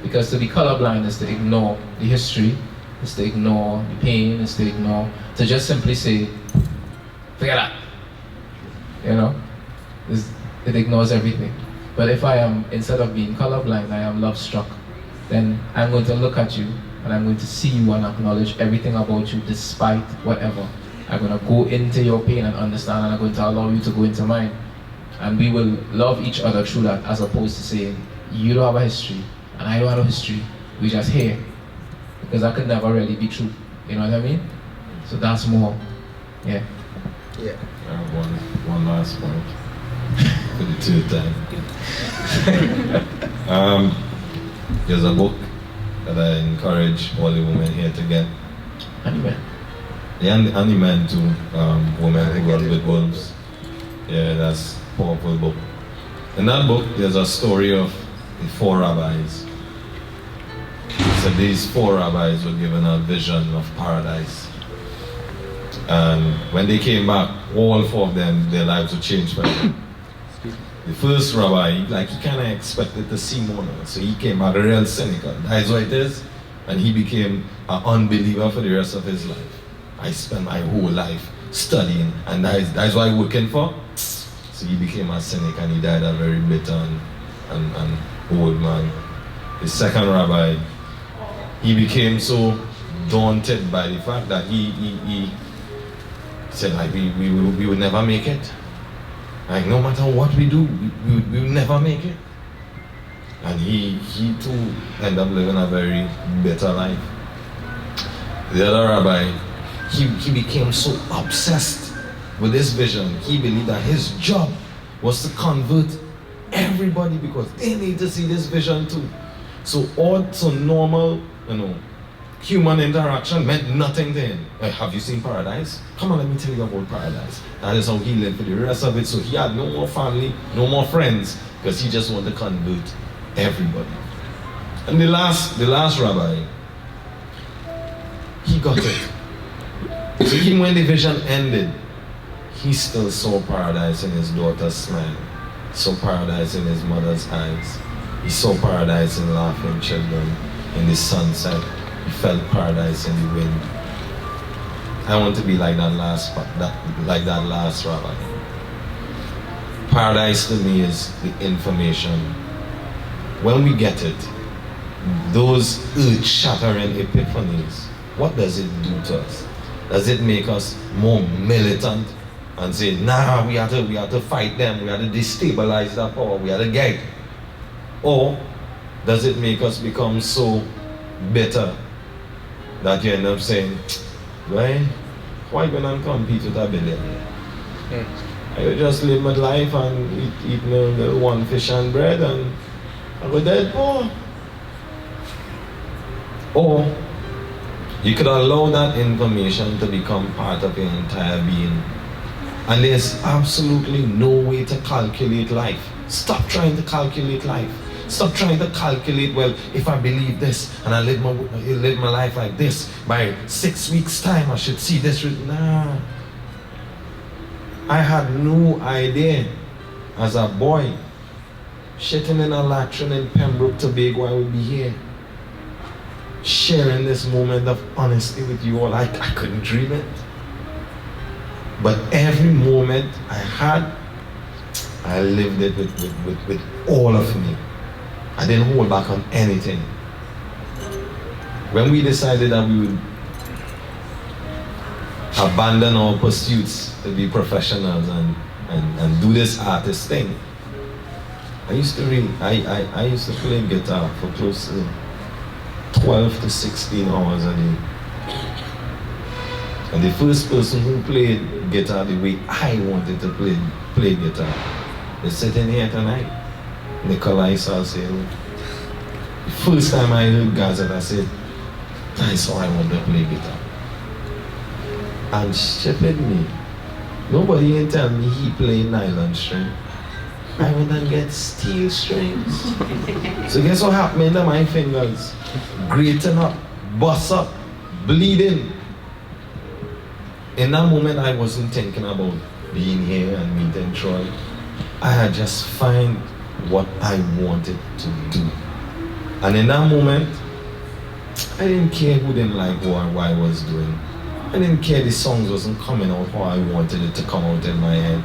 Because to be colorblind is to ignore the history, is to ignore the pain, is to ignore, to just simply say, forget that. You know? It ignores everything. But if I am, instead of being colorblind, I am love struck, then I'm going to look at you and I'm going to see you and acknowledge everything about you despite whatever. I'm going to go into your pain and understand, and I'm going to allow you to go into mine. And we will love each other through that, as opposed to saying, you don't have a history and I don't have a history, we just here. Because that could never really be true. You know what I mean? So that's more, yeah. Yeah. One last point. For the third time. There's a book that I encourage all the women here to get. And men. Yeah, and the men too. Women who run with wolves. Yeah, that's a powerful book. In that book, there's a story of the 4 rabbis. So these 4 rabbis were given a vision of paradise. And when they came back, all 4 of them, their lives were changed forever. The first rabbi, he kind of expected to see more, so he came back real cynical. That's what it is. And he became an unbeliever for the rest of his life. I spent my whole life studying, and that's what he's working for. So he became a cynic, and he died a very bitter and old man. The second rabbi, he became so daunted by the fact that he said, like, we would never make it. Like, no matter what we do, we will never make it. And he too ended up living a very bitter life. The other rabbi, he became so obsessed with this vision. He believed that his job was to convert everybody because they need to see this vision too. So normal, human interaction meant nothing to him. Have you seen paradise? Come on, let me tell you about paradise. That is how he lived for the rest of it. So he had no more family, no more friends, because he just wanted to convert everybody. And the last rabbi, he got it. So even when the vision ended, he still saw paradise in his daughter's smile. He saw paradise in his mother's eyes. He saw paradise in laughing children, in the sunset. He felt paradise in the wind. I want to be like that last rabbi. Paradise to me is the information. When we get it, those earth-shattering epiphanies, what does it do to us? Does it make us more militant and say, nah, we have to fight them, we have to destabilize that power, we have to get it? Or does it make us become so bitter that you end up saying, why gonna compete with a billionaire? I just live my life and eat one fish and bread and I go dead poor. Or you could allow that information to become part of your entire being. And there's absolutely no way to calculate life. Stop trying to calculate life. Stop trying to calculate, well, if I believe this and I live my life like this, by 6 weeks' time I should see this. Nah. I had no idea as a boy, sitting in a latrine in Pembroke, Tobago, I would be here, sharing this moment of honesty with you all. I couldn't dream it. But every moment I had, I lived it with all of me. I didn't hold back on anything. When we decided that we would abandon our pursuits to be professionals and do this artist thing, I used to play guitar for close to 12 to 16 hours a day. And the first person who played guitar the way I wanted to play guitar is sitting here tonight. Nikolai Salcedo. The first time I heard Gazette, I said, that's how I want to play guitar. And stupid me. Nobody ain't tell me he played nylon string. I went and get steel strings. So guess what happened to my fingers? Grating up, bust up, bleeding. In that moment, I wasn't thinking about being here and meeting Troy. I had just found what I wanted to do. And in that moment, I didn't care who didn't like what I was doing. I didn't care the songs wasn't coming out how I wanted it to come out in my head.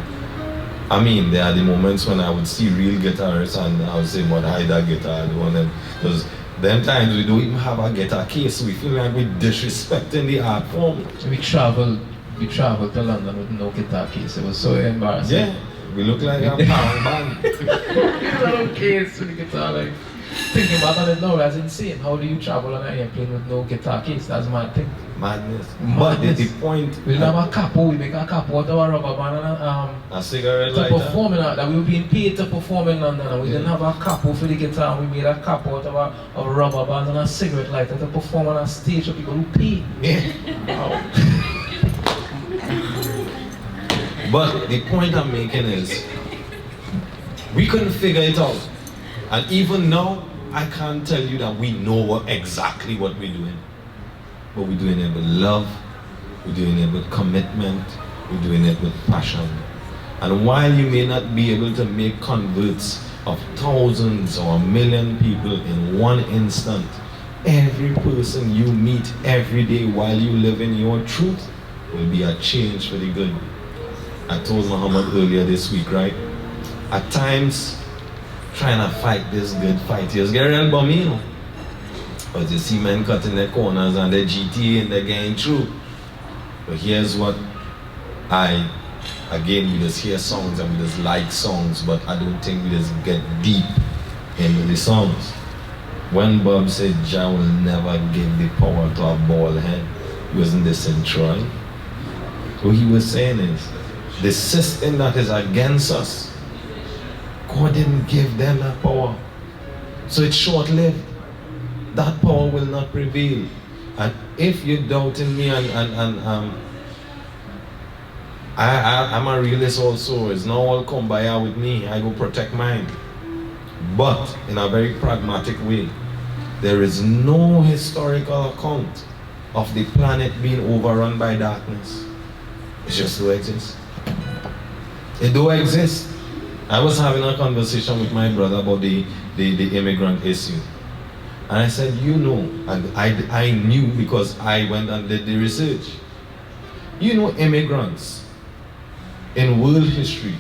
I mean, there are the moments when I would see real guitarists and I would say, but hide that guitar, I don't want them. Because them times we don't even have a guitar case, so we feel like we're disrespecting the art form. We traveled to London with no guitar case. It was so embarrassing. Yeah, we look like a pound band. No case with the guitar, like, thinking back on it now, that's insane. How do you travel on an airplane with no guitar case? That's a mad thing. Madness. But the point, we didn't have a capo, we make a capo out of a rubber band and a cigarette to lighter. perform in that we were being paid to perform in London, and we didn't have a capo for the guitar. We made a capo out of a rubber band and a cigarette lighter to perform on a stage for people who pay. Yeah. Wow. But the point I'm making is, we couldn't figure it out. And even now, I can't tell you that we know exactly what we're doing. But we're doing it with love, we're doing it with commitment, we're doing it with passion. And while you may not be able to make converts of thousands or 1 million people in one instant, every person you meet every day while you live in your truth will be a change for the good. I told Muhammad earlier this week, right? At times, trying to fight this good fight, you get real bummy, you know? But you see men cutting their corners and they're GT and they're getting through. But here's what again, we just hear songs and we just like songs, but I don't think we just get deep into the songs. When Bob said Jah will never give the power to a bald head, wasn't this in Troy? What he was saying is, the system that is against us, God didn't give them that power. So it's short-lived. That power will not prevail. And if you're doubting me, I'm a realist also, it's not all come by here with me, I go protect mine. But in a very pragmatic way, there is no historical account of the planet being overrun by darkness. It's just the way it is. It do exist. I was having a conversation with my brother about the immigrant issue. And I said, you know, and I knew because I went and did the research. You know, immigrants in world history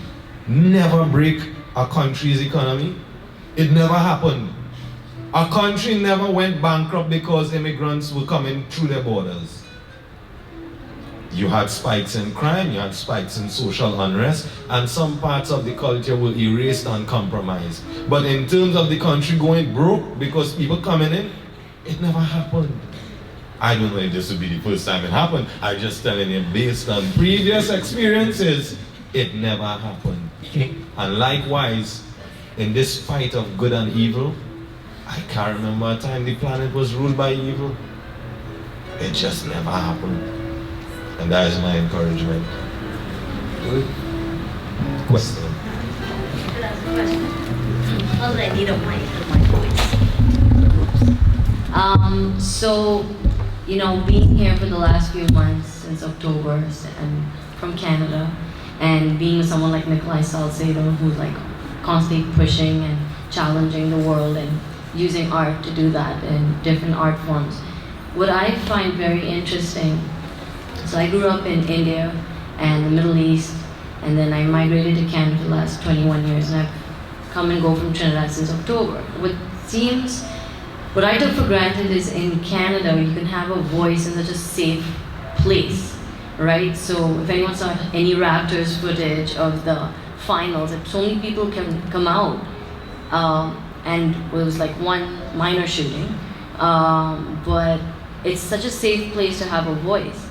never break a country's economy. It never happened. A country never went bankrupt because immigrants were coming through their borders. You had spikes in crime, you had spikes in social unrest, and some parts of the culture were erased and compromised. But in terms of the country going broke because people coming in, it never happened. I don't know if this would be the first time it happened. I'm just telling you, based on previous experiences, it never happened. And likewise, in this fight of good and evil, I can't remember a time the planet was ruled by evil. It just never happened. And that is my encouragement. Good question. Could I ask a question? Well, I need a mic with my voice. So, you know, being here for the last few months, since October, and from Canada, and being with someone like Nikolai Salcedo, who's like constantly pushing and challenging the world and using art to do that in different art forms. What I find very interesting, so I grew up in India and the Middle East, and then I migrated to Canada for the last 21 years, and I've come and go from Trinidad since October. What I took for granted is in Canada, you can have a voice in such a safe place, right? So if anyone saw any Raptors footage of the finals, so many people can come out, and it was like one minor shooting, but it's such a safe place to have a voice.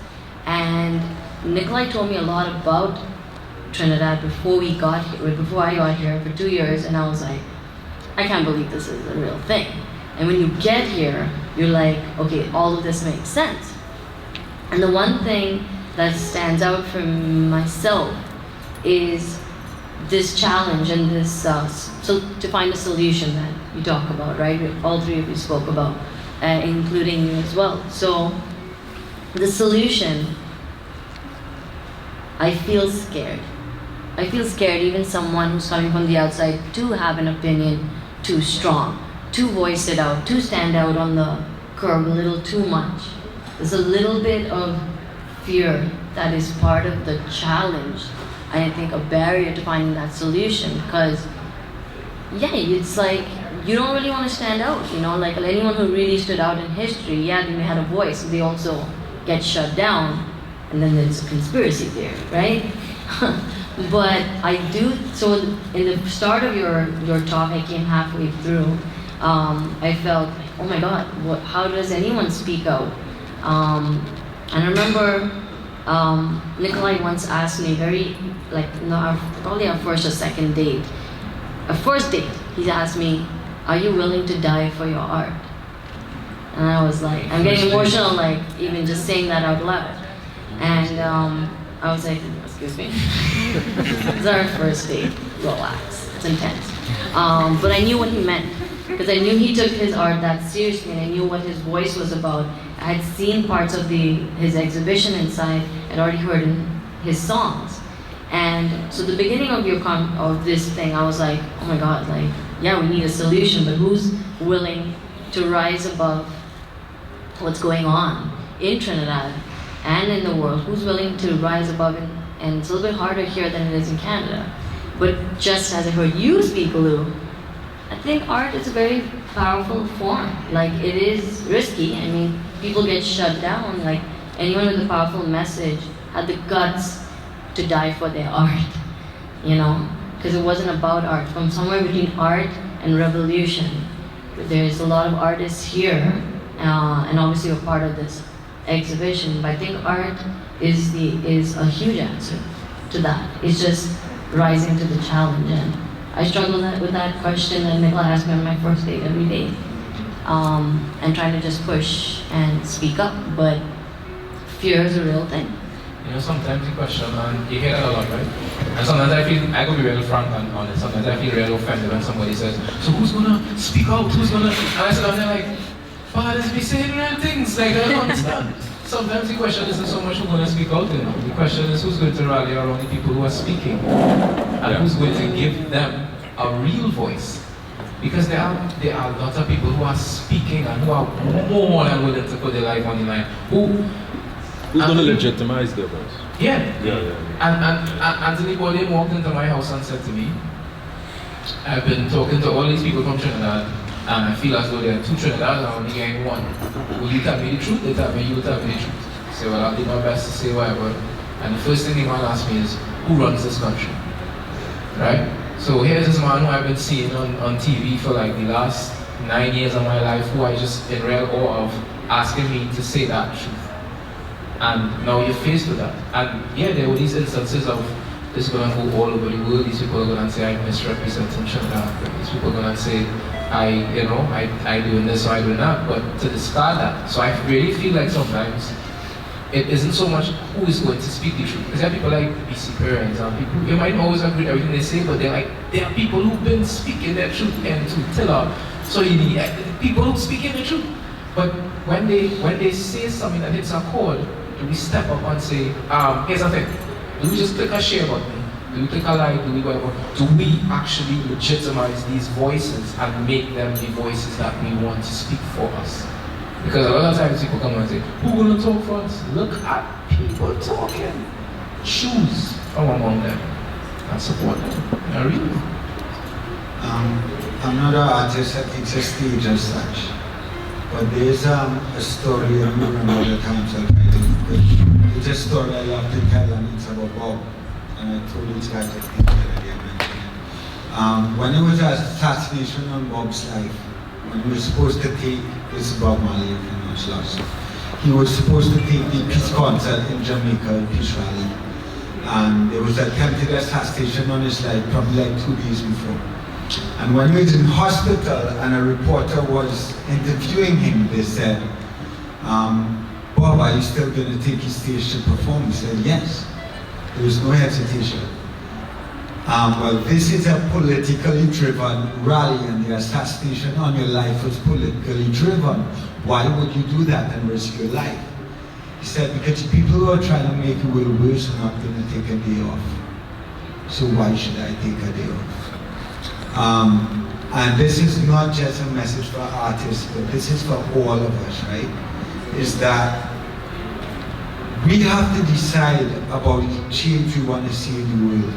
And Nikolai told me a lot about Trinidad before I got here for 2 years, and I was like, I can't believe this is a real thing. And when you get here, you're like, okay, all of this makes sense. And the one thing that stands out for myself is this challenge and this, so to find a solution that you talk about, right? All three of you spoke about, including you as well. So the solution, I feel scared. I feel scared, even someone who's coming from the outside, to have an opinion too strong, to voice it out, to stand out on the curb a little too much. There's a little bit of fear that is part of the challenge. I think a barrier to finding that solution, because yeah, it's like you don't really want to stand out, you know, like anyone who really stood out in history, yeah, they had a voice, they also get shut down, and then there's a conspiracy theory, right? But I do, so in the start of your talk, I came halfway through, I felt, oh my God, how does anyone speak out? And I remember Nikolai once asked me probably our first or second date. A first date, he asked me, are you willing to die for your art? And I was like, I'm getting emotional, like even just saying that out loud. And I was like, excuse me. It's our first date, relax, it's intense. But I knew what he meant, because I knew he took his art that seriously, and I knew what his voice was about. I had seen parts of his exhibition inside, I'd already heard his songs. And so the beginning of this thing, I was like, oh my God, like, yeah, we need a solution, but who's willing to rise above what's going on in Trinidad and in the world, who's willing to rise above it? And it's a little bit harder here than it is in Canada. But just as I heard you speak, Lou, I think art is a very powerful form. Like, it is risky. I mean, people get shut down. Like, anyone with a powerful message had the guts to die for their art, you know? Because it wasn't about art. From somewhere between art and revolution, there's a lot of artists here, and obviously we're part of this exhibition, but I think art is a huge answer to that. It's just rising to the challenge, and I struggle with that question that Nicola asked me on my first date every day, and trying to just push and speak up, but fear is a real thing. You know, sometimes the question, and you hear that a lot, right? And sometimes I go be real frank and honest. Sometimes I feel real offended when somebody says, so who's gonna speak out? Who's gonna? And I sit down there like, fathers be saying real things, like I don't understand. Sometimes the question isn't so much who's gonna speak out, you know. The question is who's going to rally around the people who are speaking, and who's going to give them a real voice. Because there are a lot of people who are speaking and who are more than willing to put their life on the line. Who's going to legitimize their voice? Yeah. Yeah. And Anthony Bourdain walked into my house and said to me, I've been talking to all these people from Trinidad, and I feel as though there are two Trinidad and I'm only getting one. Will you tell me the truth? They tell me you tell me the truth. I say, well, I'll do my best to say whatever. And the first thing the man asked me is, who runs this country? Right? So here's this man who I've been seeing on TV for like the last 9 years of my life, who I just in real awe of, asking me to say that truth. And now you're faced with that. And yeah, there were these instances of this is going to go all over the world. These people are going to say I misrepresent Trinidad. These people are going to say I doing this or I doing that. But to discard that. So I really feel like sometimes it isn't so much who is going to speak the truth. Because there are people like BC parents and people, you might not always agree with everything they say, but there are people who've been speaking their truth and to tell her. So you need people who speaking the truth. But when they say something that hits a chord, do we step up and say, here's the thing, do we just click a share button? Do we click a like? Do we whatever? Do we actually legitimize these voices and make them the voices that we want to speak for us? Because a lot of times people come and say, who's going to talk for us? Look at people talking. Choose from among them and support them. I really. I'm not an artist that takes a stage as such. But there's a story, I remember the times I'll try to keep it. It's a story I love to tell, and it's about Bob. And I told this guy to think that I mentioned. When it was an assassination on Bob's life, when he was supposed to take, this is Bob Marley, if you know it's lost. He was supposed to take the peace concert in Jamaica, peace rally. And there was attempted assassination on his life, probably like 2 days before. And when he was in hospital and a reporter was interviewing him, they said, Bob, are you still going to take his stage to perform? He said, yes. There was no hesitation. Well, this is a politically driven rally, and the assassination on your life was politically driven. Why would you do that and risk your life? He said, because the people who are trying to make it worse are not going to take a day off. So why should I take a day off? And this is not just a message for artists, but this is for all of us, right? Is that we have to decide about the change we want to see in the world.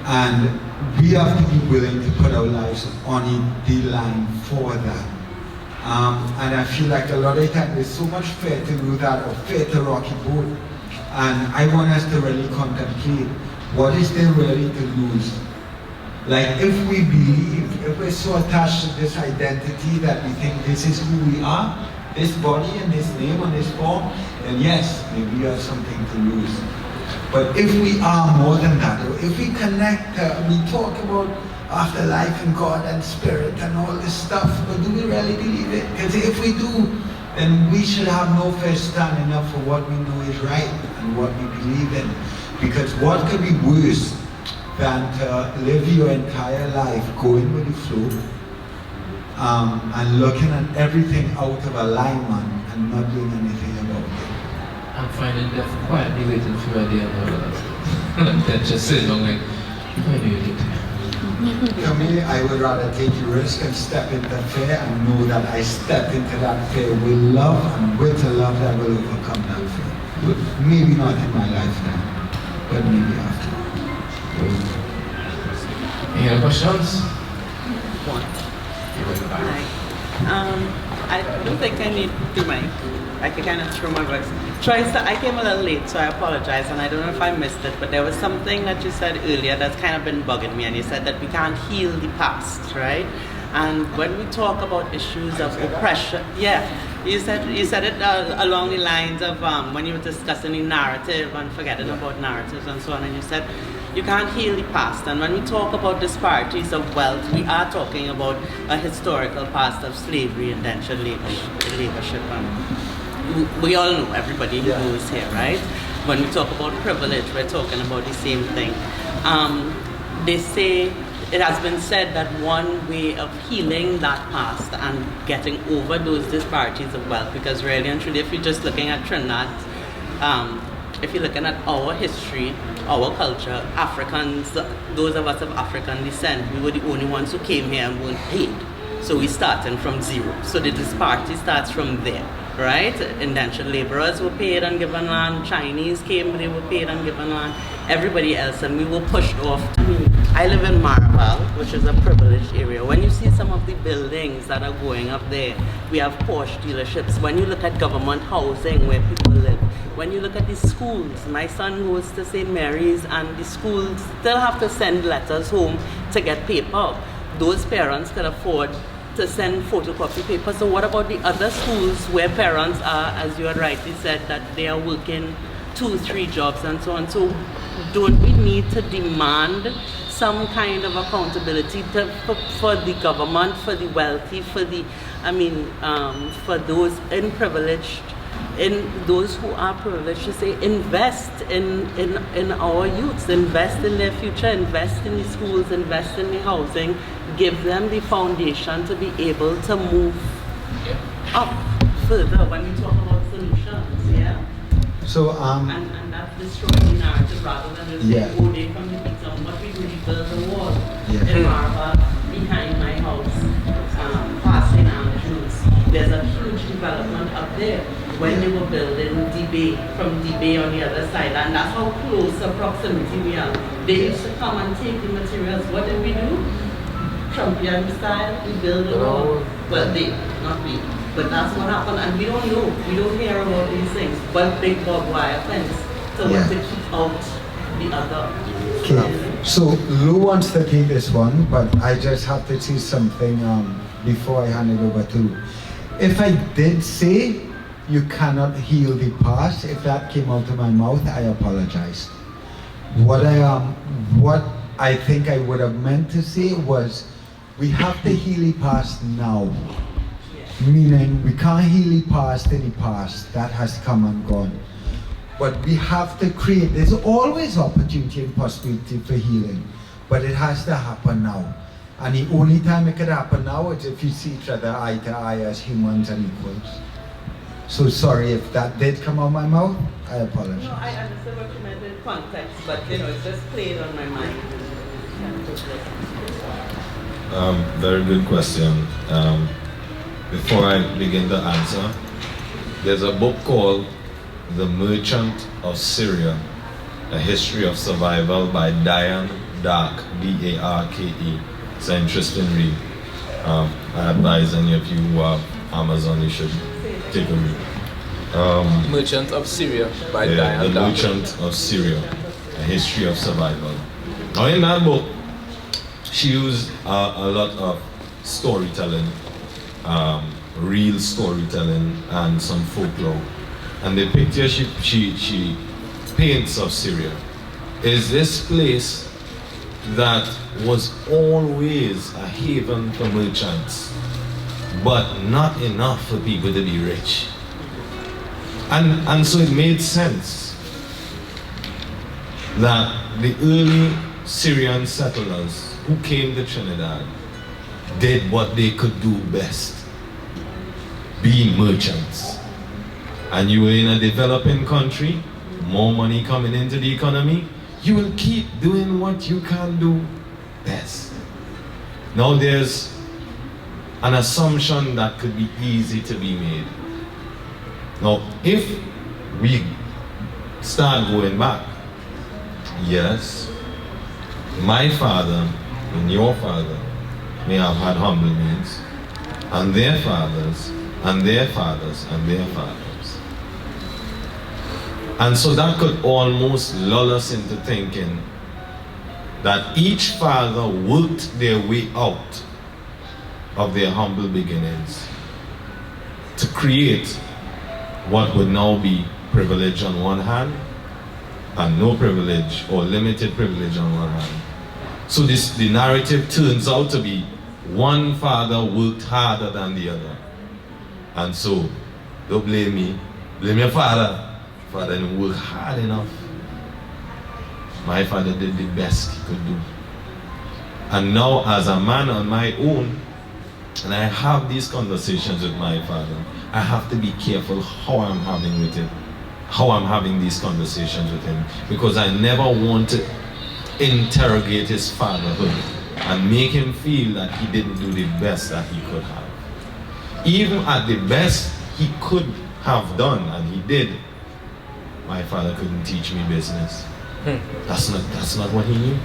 And we have to be willing to put our lives on the line for that. And I feel like a lot of the time there's so much fear to do that, or fear to rock the boat. And I want us to really contemplate, what is there really to lose? Like, if we believe, if we're so attached to this identity that we think this is who we are, this body and this name and this form, then yes, maybe we have something to lose. But if we are more than that, or if we connect, we talk about afterlife and God and spirit and all this stuff, but do we really believe it? Because if we do, then we should have no fear standing up for what we know is right and what we believe in. Because what could be worse than to live your entire life going with the flow and looking at everything out of alignment and not doing anything about it. I'm finding death quietly waiting for a day and all of that stuff. That just sitting on like, why do you do that? For me, I would rather take the risk and step into fear and know that I stepped into that fear with love, and with the love that will overcome that fear. maybe not in my lifetime, but maybe after. Any other questions? I don't think I need to mic. I can kind of throw my voice. Troy, so I came a little late, so I apologize, and I don't know if I missed it, but there was something that you said earlier that's kind of been bugging me, and you said that we can't heal the past, right? And when we talk about issues of oppression, you said it along the lines of when you were discussing the narrative and forgetting about narratives and so on, and you said you can't heal the past. And when we talk about disparities of wealth, we are talking about a historical past of slavery, indentured laborship. We all know, everybody who goes here, right? When we talk about privilege, we're talking about the same thing. They say, it has been said that one way of healing that past and getting over those disparities of wealth, because really and truly, if you're just looking at Trinidad, if you're looking at our history, our culture, Africans, those of us of African descent, we were the only ones who came here and weren't paid. So we're starting from zero. So the disparity starts from there, right? Indentured laborers were paid and given land. Chinese came, they were paid and given land. Everybody else, and we were pushed off. I live in Marval, which is a privileged area. When you see some of the buildings that are going up there, we have Porsche dealerships. When you look at government housing where people live, when you look at the schools, my son goes to St. Mary's, and the schools still have to send letters home to get paper. Those parents can afford to send photocopy paper. So what about the other schools where parents are, as you had rightly said, that they are working 2-3 jobs and so on? So don't we need to demand some kind of accountability for the government, for the wealthy, for those those who are privileged, to say invest in our youths, invest in their future, invest in the schools, invest in the housing, give them the foundation to be able to move up further when we talk about solutions, yeah? So, and that's destroying the narrative rather than just saying, oh, they come to beat them, what we do, we build a wall in Marva, behind my house, passing Andrews. There's a huge development up there when they were building from D-Bay on the other side, and that's how close a proximity we are. They used to come and take the materials. What did we do? Trumpian style, we build a wall. Well, not we. But that's what happened, and we don't know. We don't hear about these things. But big barbed wire fence to keep out the other. Okay. So Lou wants to take this one, but I just have to say something before I hand it over to Lou. If I did say you cannot heal the past, if that came out of my mouth, I apologize. What I think I would have meant to say was, we have to heal the past now. Meaning, we can't heal the past in the past. That has come and gone. But we have to create, there's always opportunity and possibility for healing, but it has to happen now. And the only time it could happen now is if you see each other eye to eye as humans and equals. So sorry if that did come out of my mouth, I apologize. No, I understand what you meant in context, but it's just played on my mind. Very good question. Before I begin to answer, there's a book called The Merchant of Syria, A History of Survival by Diane Darke, D-A-R-K-E. It's an interesting read. I advise any of you who have Amazon, you should take a read. Merchant of Syria by Diane The Darke. Merchant of Syria, A History of Survival. Now in that book, she used a lot of storytelling, real storytelling and some folklore. And the picture she paints of Syria is this place that was always a haven for merchants, but not enough for people to be rich. And so it made sense that the early Syrian settlers who came to Trinidad did what they could do best, being merchants. And you were in a developing country, more money coming into the economy, you will keep doing what you can do best. Now there's an assumption that could be easy to be made. Now if we start going back. Yes, my father and your father may have had humble means, and their fathers, and their fathers, and their fathers. And so that could almost lull us into thinking that each father worked their way out of their humble beginnings to create what would now be privilege on one hand and no privilege or limited privilege on one hand. So the narrative turns out to be one father worked harder than the other. And so, don't blame me, blame your father. Father didn't work hard enough. My father did the best he could do. And now as a man on my own, and I have these conversations with my father, I have to be careful how I'm having with it, how I'm having these conversations with him, because I never want to interrogate his fatherhood and make him feel that he didn't do the best that he could have. Even at the best he could have done, and he did, my father couldn't teach me business. That's not what he knew.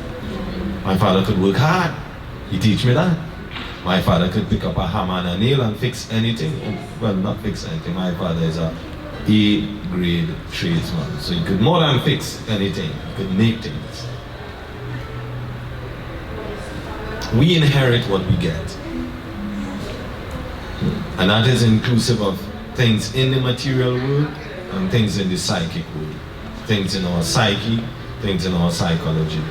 My father could work hard. He teach me that. My father could pick up a hammer and a nail and fix anything. Well, not fix anything. My father is a A-grade tradesman. So he could more than fix anything. He could make things. We inherit what we get. And that is inclusive of things in the material world and things in the psychic world. Things in our psyche, things in our psychology.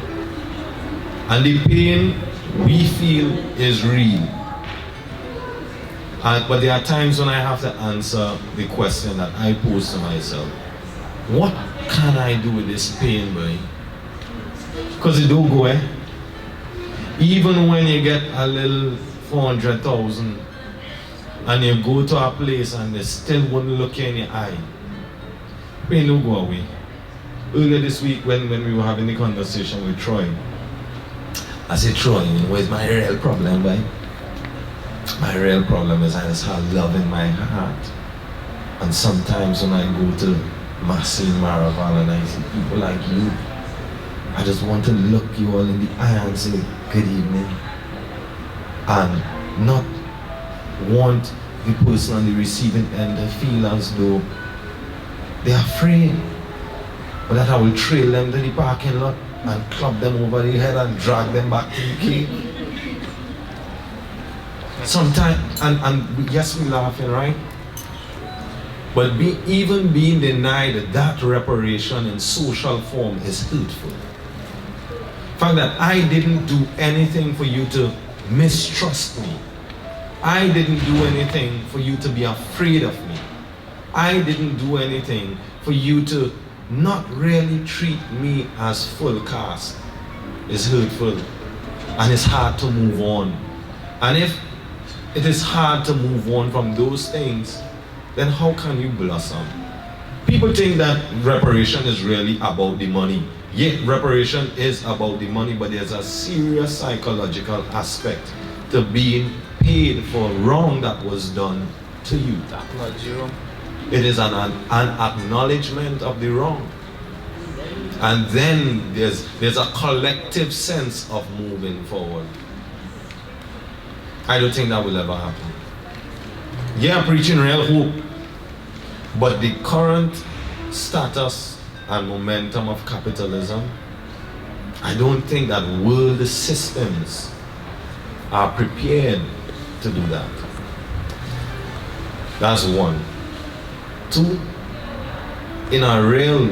And the pain we feel is real. But there are times when I have to answer the question that I pose to myself. What can I do with this pain, boy? Because it don't go away. Even when you get a little 400,000 and you go to a place and they still wouldn't look you in your eye, pain don't go away. Earlier this week when we were having the conversation with Troy, I said, Troy, where's my real problem, boy? My real problem is I just have love in my heart. And sometimes when I go to Massey and Maraval and I see people like you, I just want to look you all in the eye and say, good evening. And not want the person on the receiving end to feel as though they're afraid. But that I will trail them to the parking lot and club them over the head and drag them back to the cave. Sometimes, and yes, we're laughing, right? But even being denied that reparation in social form is hurtful. The fact that I didn't do anything for you to mistrust me. I didn't do anything for you to be afraid of me. I didn't do anything for you to not really treat me as full cast is hurtful, and it's hard to move on. And if it is hard to move on from those things, then how can you blossom? People think that reparation is really about the money. Yet reparation is about the money, but there's a serious psychological aspect to being paid for wrong that was done to you. It is an acknowledgement of the wrong. And then there's a collective sense of moving forward. I don't think that will ever happen. Yeah, preaching real hope, but the current status and momentum of capitalism, I don't think that world systems are prepared to do that. That's one. Two, in a real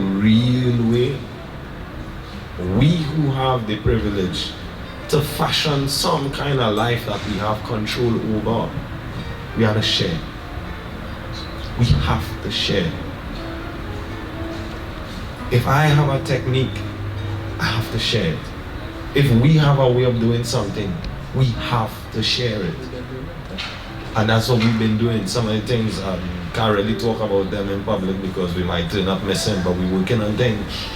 way, we who have the privilege to fashion some kind of life that we have control over, we have to share. We have to share. If I have a technique, I have to share it. If we have a way of doing something, we have to share it. And that's what we've been doing. Some of the things, can't really talk about them in public because we might turn up missing, but we're working on things.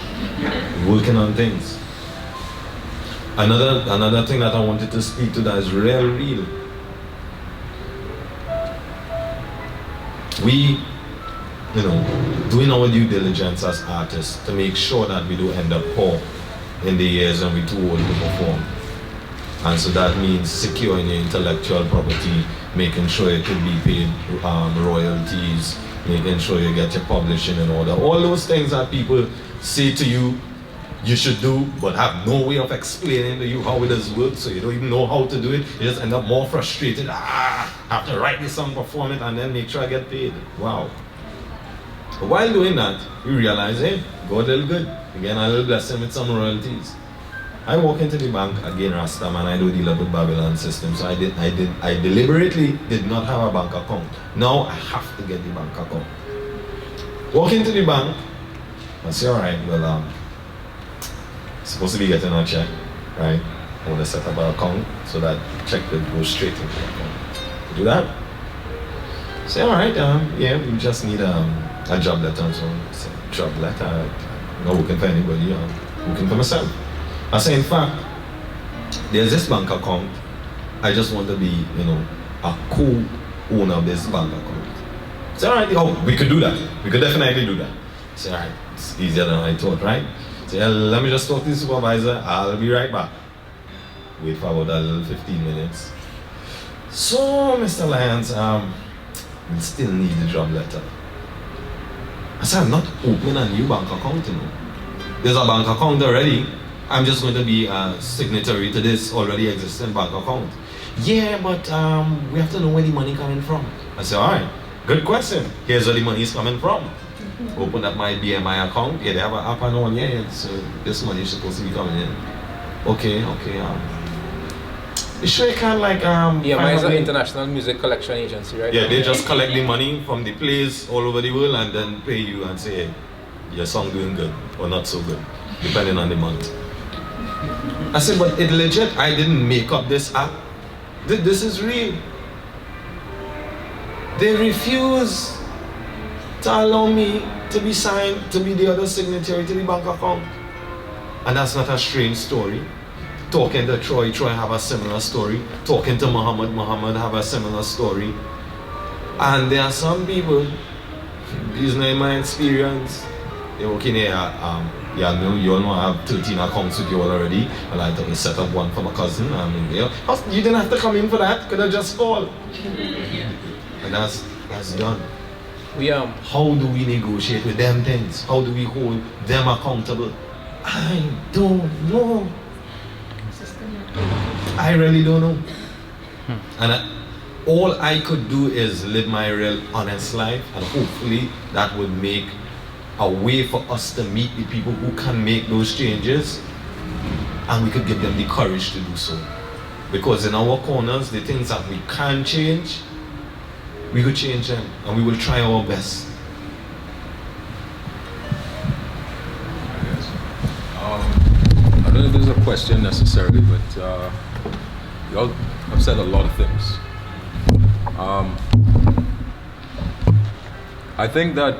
We're working on things. Another thing that I wanted to speak to that is real. you know, doing our due diligence as artists to make sure that we don't end up poor in the years when we're too old to perform. And so that means securing your intellectual property, making sure you can be paid royalties, making sure you get your publishing in order. All those things that people say to you, you should do, but have no way of explaining to you how it does work, so you don't even know how to do it. You just end up more frustrated. I have to write this song, perform it, and then make sure I get paid. Wow. But while doing that, you realize, hey, go a little good. Again, a little blessing with some royalties. I walk into the bank, again, Rasta man, I do deal with Babylon system, so I deliberately did not have a bank account. Now I have to get the bank account. Walk into the bank, I say, all right, well, supposed to be getting a check, right? I want to set up an account so that check will go straight into the account. Do that. Say, all right, yeah, we just need a job letter. So say, job letter, I'm not working for anybody, I'm working for myself. I say, in fact, there's this bank account. I just want to be, you know, a co-owner of this bank account. Say, all right, oh, we could do that. We could definitely do that. Say, all right, it's easier than I thought, right? Say, let me just talk to the supervisor, I'll be right back. Wait for about a little 15 minutes. So, Mr. Lyons, we still need the job letter. I said, I'm not opening a new bank account, you know. There's a bank account already. I'm just going to be a signatory to this already existing bank account. Yeah, but we have to know where the money coming from. I said, all right, good question. Here's where the money is coming from. Open up my BMI account. Yeah, they have an app and all. Yeah, so this money is supposed to be coming in. Okay. You sure you can't like EMI is an international music collection agency, right? Yeah, they just collect the money from the plays all over the world and then pay you and say, hey, your song doing good or not so good, depending on the month. I said, but it legit, I didn't make up this app. This is real. They refuse to allow me to be signed, to be the other signatory to the bank account. And that's not a strange story. Talking to Troy have a similar story. Talking to Muhammad have a similar story. And there are some people, these are my experience, they're working here, you all know I have 13 accounts with you all already. Well, I thought I set up one for my cousin. You didn't have to come in for that, could have just called. And that's done. How do we negotiate with them things? How do we hold them accountable? I don't know. I really don't know. And all I could do is live my real honest life, and hopefully that would make a way for us to meet the people who can make those changes, and we could give them the courage to do so. Because in our corners, the things that we can change, we could change them, and we will try our best. I don't know if this is a question necessarily, but you all have said a lot of things. I think that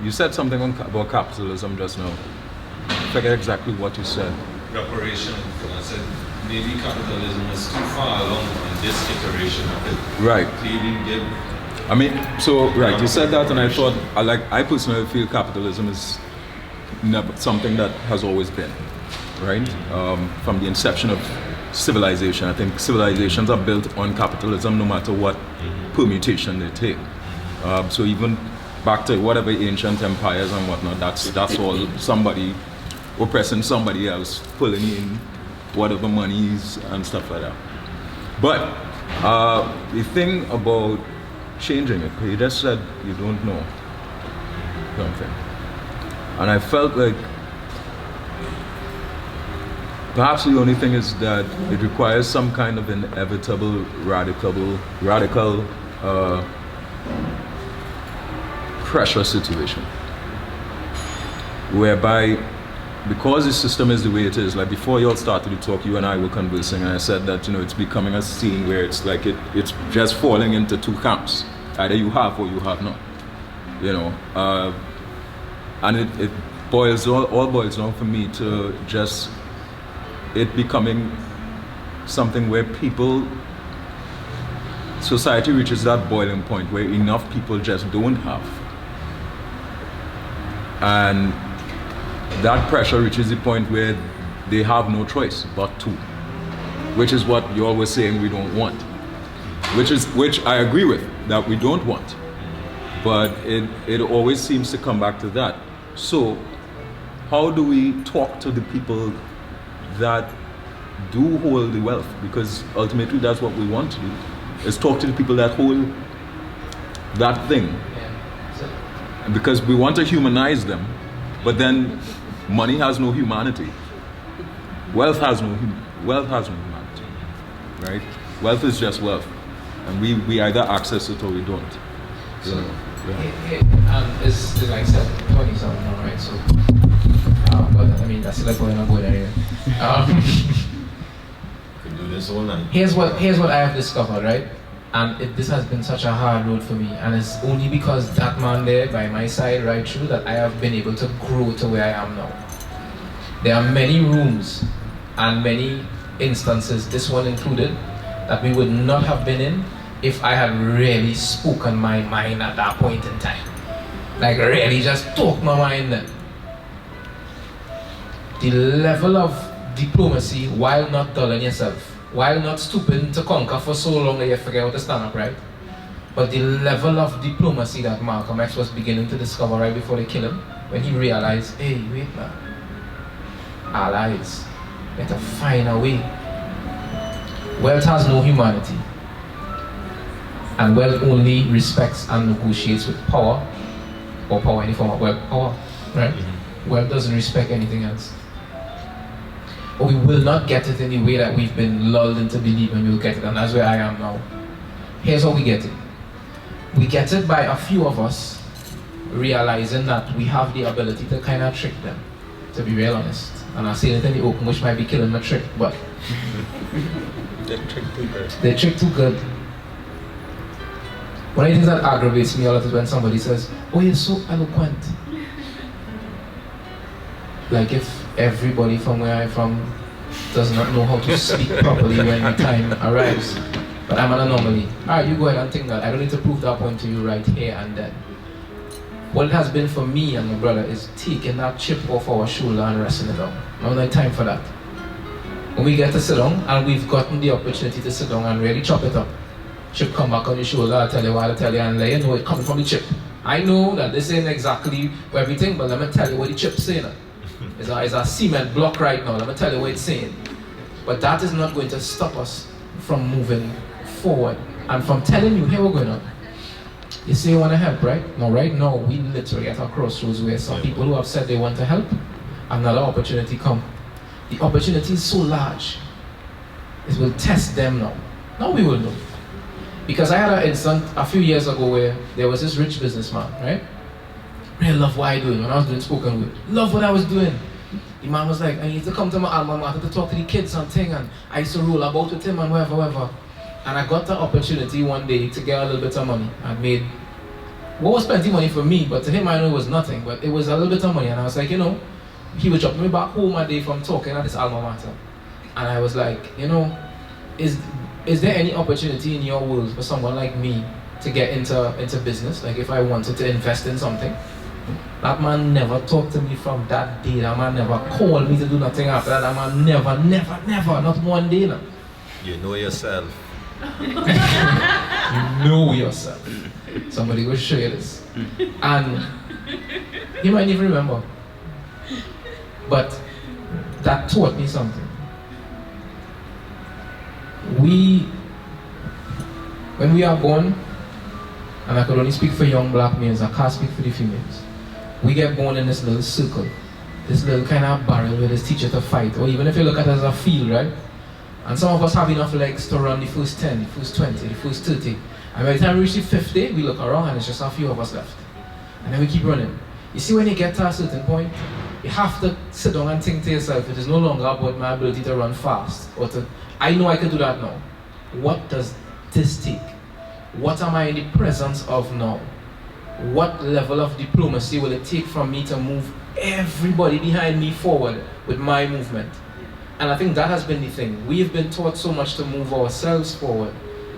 you said something about capitalism just now. I forget exactly what you said. Reparation. I said maybe capitalism is too far along in this iteration of it. Right. Give. I mean, so right, you said that, and I thought, I personally feel capitalism is never something that has always been, right? From the inception of civilization, I think civilizations are built on capitalism, no matter what permutation they take. So even back to whatever ancient empires and whatnot, that's all somebody oppressing somebody else, pulling in whatever monies and stuff like that. But the thing about changing it, you just said you don't know something. And I felt like perhaps the only thing is that it requires some kind of inevitable radical pressure situation, whereby, because the system is the way it is, like before you all started to talk, you and I were conversing, and I said that, you know, it's becoming a scene where it's like it's just falling into two camps. Either you have or you have not, you know. And it all boils down for me to just it becoming something where society reaches that boiling point where enough people just don't have, And that pressure reaches the point where they have no choice but to, which is what you're always saying we don't want, which I agree with, that we don't want, but it always seems to come back to that. So how do we talk to the people that do hold the wealth? Because ultimately that's what we want to do, is talk to the people that hold that thing. Because we want to humanize them, but then money has no humanity. Wealth has no humanity, right? Wealth is just wealth, and we either access it or we don't. So, it's like I said, 20-something now, right? So, but I mean, that's like going on good area. Could do this all night. Here's what I have discovered, right? And this has been such a hard road for me, and it's only because that man there by my side right through that I have been able to grow to where I am now. There are many rooms and many instances, this one included, that we would not have been in if I had really spoken my mind at that point in time. Like really just talk my mind then. The level of diplomacy, while not dulling yourself, while not stooping to conquer for so long that you forget how to stand up, right? But the level of diplomacy that Malcolm X was beginning to discover right before they kill him, when he realized, hey, wait man, allies, we have to find a way. Wealth has no humanity, and wealth only respects and negotiates with power, or power, any form of wealth, power, right? Wealth doesn't respect anything else. But we will not get it in the way that we've been lulled into believing we'll get it, and that's where I am now. Here's how we get it. We get it by a few of us realizing that we have the ability to kind of trick them, to be real honest. And I say it in the open, which might be killing my trick, but they trick too good. They trick too good. One of the things that aggravates me a lot is when somebody says, oh, you're so eloquent. Like if everybody from where I'm from does not know how to speak properly when the time arrives. But I'm an anomaly. Alright, you go ahead and think that. I don't need to prove that point to you right here and then. What it has been for me and my brother is taking that chip off our shoulder and resting it down. I don't have time for that. When we get to sit down, and we've gotten the opportunity to sit down and really chop it up, chip come back on your shoulder, I'll tell you what I'll tell you, and let you know it coming from the chip. I know that this ain't exactly everything, but let me tell you what the chip's saying. It's a cement block right now, let me tell you what it's saying. But that is not going to stop us from moving forward and from telling you, here we're going on. You say you want to help, right? No, right now we literally at a crossroads where some people who have said they want to help, another opportunity come. The opportunity is so large, it will test them now. Now we will know. Because I had an instance a few years ago where there was this rich businessman, right? Really love what I do when I was doing spoken word. Love what I was doing. The man was like, I need to come to my alma mater to talk to the kids and thing, and I used to roll about with him and whatever. And I got the opportunity one day to get a little bit of money. I made, what was plenty money for me, but to him I know it was nothing, but it was a little bit of money. And I was like, you know, he would drop me back home a day from talking at this alma mater. And I was like, you know, is there any opportunity in your world for someone like me to get into business? Like if I wanted to invest in something? That man never talked to me from that day. That man never called me to do nothing after that. That man never, not one day now. You know yourself. You know yourself. Somebody will show you this. And you might even remember. But that taught me something. When we are born, and I could only speak for young black males, I can't speak for the females. We get born in this little circle, this little kind of barrel where this teacher to fight, or even if you look at it as a field, right? And some of us have enough legs to run the first 10, the first 20, the first 30. And by the time we reach the 50, we look around and it's just a few of us left. And then we keep running. You see, when you get to a certain point, you have to sit down and think to yourself, it is no longer about my ability to run fast, or to, I know I can do that now. What does this take? What am I in the presence of now? What level of diplomacy will it take from me to move everybody behind me forward with my movement? And I think that has been the thing. We've been taught so much to move ourselves forward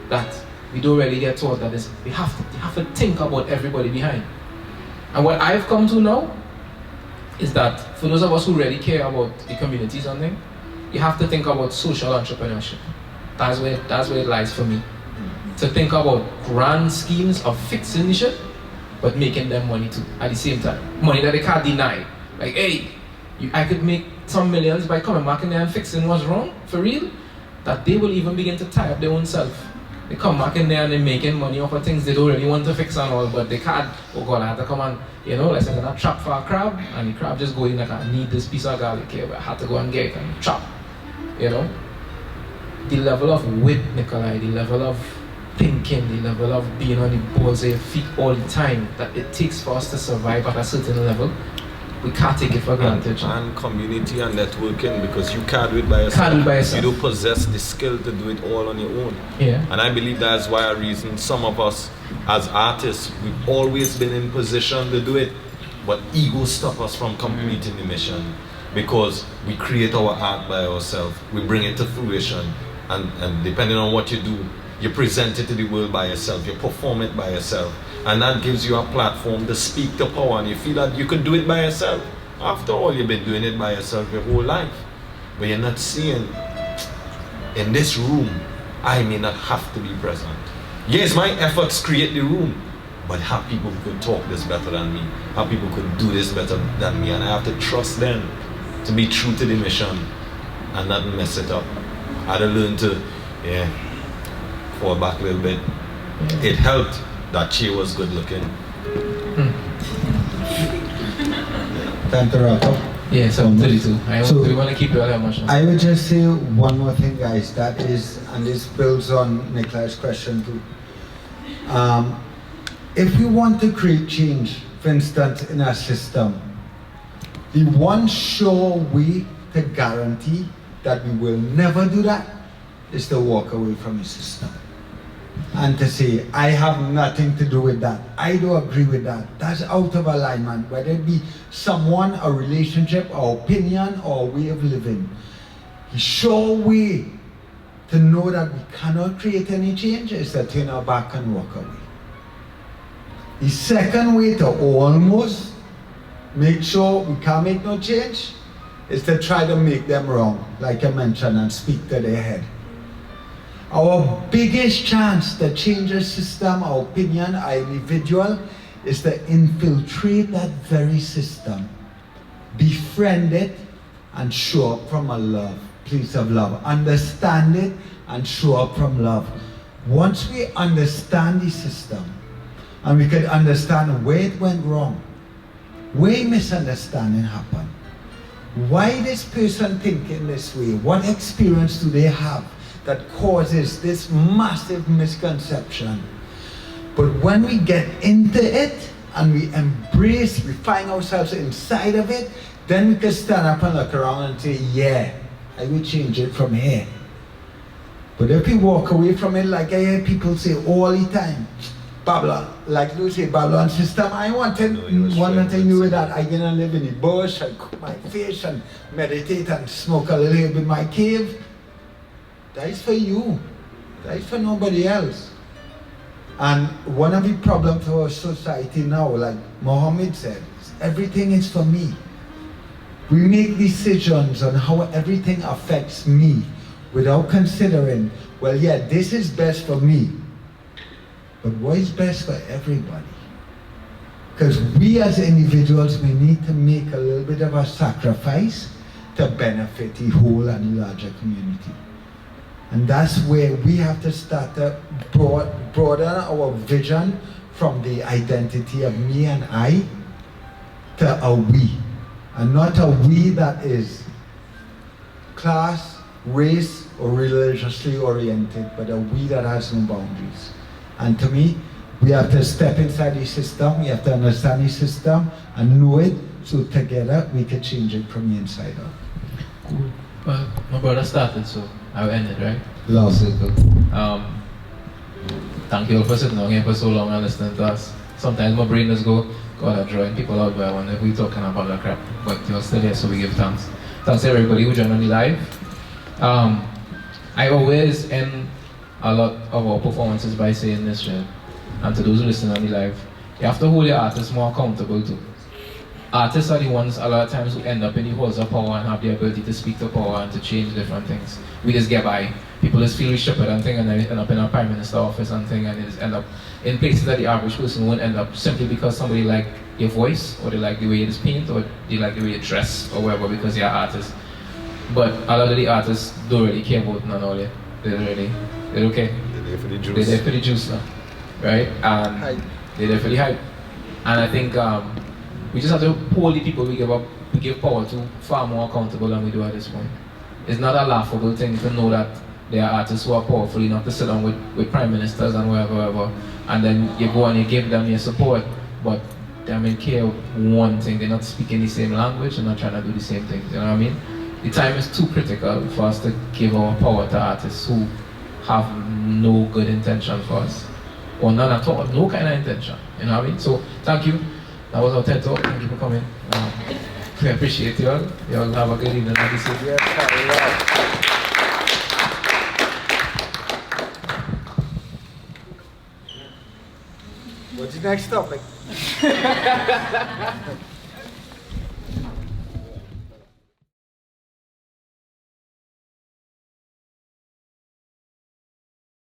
that we don't really get taught that we have to think about everybody behind. And what I've come to now is that for those of us who really care about the community something, you have to think about social entrepreneurship. That's where it lies for me. To think about grand schemes of fixing the shit, but making them money too at the same time. Money that they can't deny. Like, hey, I could make some millions by coming back in there and fixing what's wrong, for real. That they will even begin to tie up their own self. They come back in there and they're making money off of things they don't really want to fix and all, but they can't. Oh God, I have to come and, let's say I'm gonna trap for a crab, and the crab just go in like, I need this piece of garlic here, but I have to go and get it and chop. The level of wit, Nikolai, the level of thinking, the level of being on the balls of your feet all the time that it takes for us to survive at a certain level, we can't take it for granted. And community and networking, because you can't do it by yourself. You don't possess the skill to do it all on your own. Yeah. And I believe that's why a reason some of us as artists, we've always been in position to do it, but ego stops us from completing the mission, because we create our art by ourselves, we bring it to fruition, and depending on what you do, you present it to the world by yourself, you perform it by yourself, and that gives you a platform to speak to power, and you feel that you can do it by yourself. After all, you've been doing it by yourself your whole life, but you're not seeing, in this room, I may not have to be present. Yes, my efforts create the room, but have people who could talk this better than me, have people who could do this better than me, and I have to trust them to be true to the mission and not mess it up. I had to learn to, fall back a little bit. It helped that Che was good looking. Time to wrap up. Yeah, so 32. We want to keep it all emotional. I would just say one more thing, guys. That is, and this builds on Nikolai's question too. If we want to create change, for instance, in our system, the one sure way to guarantee that we will never do that is to walk away from the system. And to say, I have nothing to do with that. I don't agree with that. That's out of alignment, whether it be someone, a relationship, or opinion, or way of living. The sure way to know that we cannot create any change is to turn our back and walk away. The second way to almost make sure we can't make no change is to try to make them wrong, like I mentioned, and speak to their head. Our biggest chance to change a system, our opinion, our individual, is to infiltrate that very system, befriend it, and show up from a place of love. Understand it and show up from love. Once we understand the system, and we can understand where it went wrong, where misunderstanding happened, why this person thinking this way, what experience do they have that causes this massive misconception. But when we get into it and we embrace, we find ourselves inside of it, then we can stand up and look around and say, yeah, I will change it from here. But if we walk away from it, like I hear people say all the time, Babylon, like you say, Babylon system, I want nothing new with that. I'm gonna live in the bush, I cook my fish and meditate and smoke a little bit in my cave. That is for you. That is for nobody else. And one of the problems for our society now, like Mohammed said, is everything is for me. We make decisions on how everything affects me without considering, well, yeah, this is best for me. But what is best for everybody? Because we as individuals, we need to make a little bit of a sacrifice to benefit the whole and the larger community. And that's where we have to start to broaden our vision from the identity of me and I to a we. And not a we that is class, race, or religiously oriented, but a we that has no boundaries. And to me, we have to step inside the system, we have to understand the system and know it, so together we can change it from the inside out. Cool. Well, my brother started, so I'll end it, right? Love. Thank you all for sitting down here for so long and listening to us. Sometimes my brain just go, God, I'm drawing people out, but I wonder if we're talking about that crap. But you're still here, so we give thanks. Thanks to everybody who joined on the live. I always end a lot of our performances by saying this, right? And to those who listen on the live, you have to hold your artists more accountable too. artists are the ones a lot of times who end up in the halls of power and have the ability to speak to power and to change different things. We just get by. People just feel stupid and thing, and then end up in a prime minister office and thing, and they just end up in places that the average person won't end up, simply because somebody like your voice, or they like the way you just paint, or they like the way you dress, or whatever, because you're an artist. But a lot of the artists don't really care about none of it. They don't care. They're there for the juice. They're there for the juice now, right? And they're there for the hype. And I think we just have to hold the people we give power to far more accountable than we do at this point. It's not a laughable thing to know that there are artists who are powerful enough to sit down with prime ministers and whatever, and then you go and you give them your support, but they don't care one thing. They're not speaking the same language, they're not trying to do the same things. You know what I mean? The time is too critical for us to give our power to artists who have no good intention for us, or none at all, no kind of intention. You know what I mean? So thank you. That was our TED Talk. Thank you for coming. We appreciate you all. You all have a good evening. What's the next topic?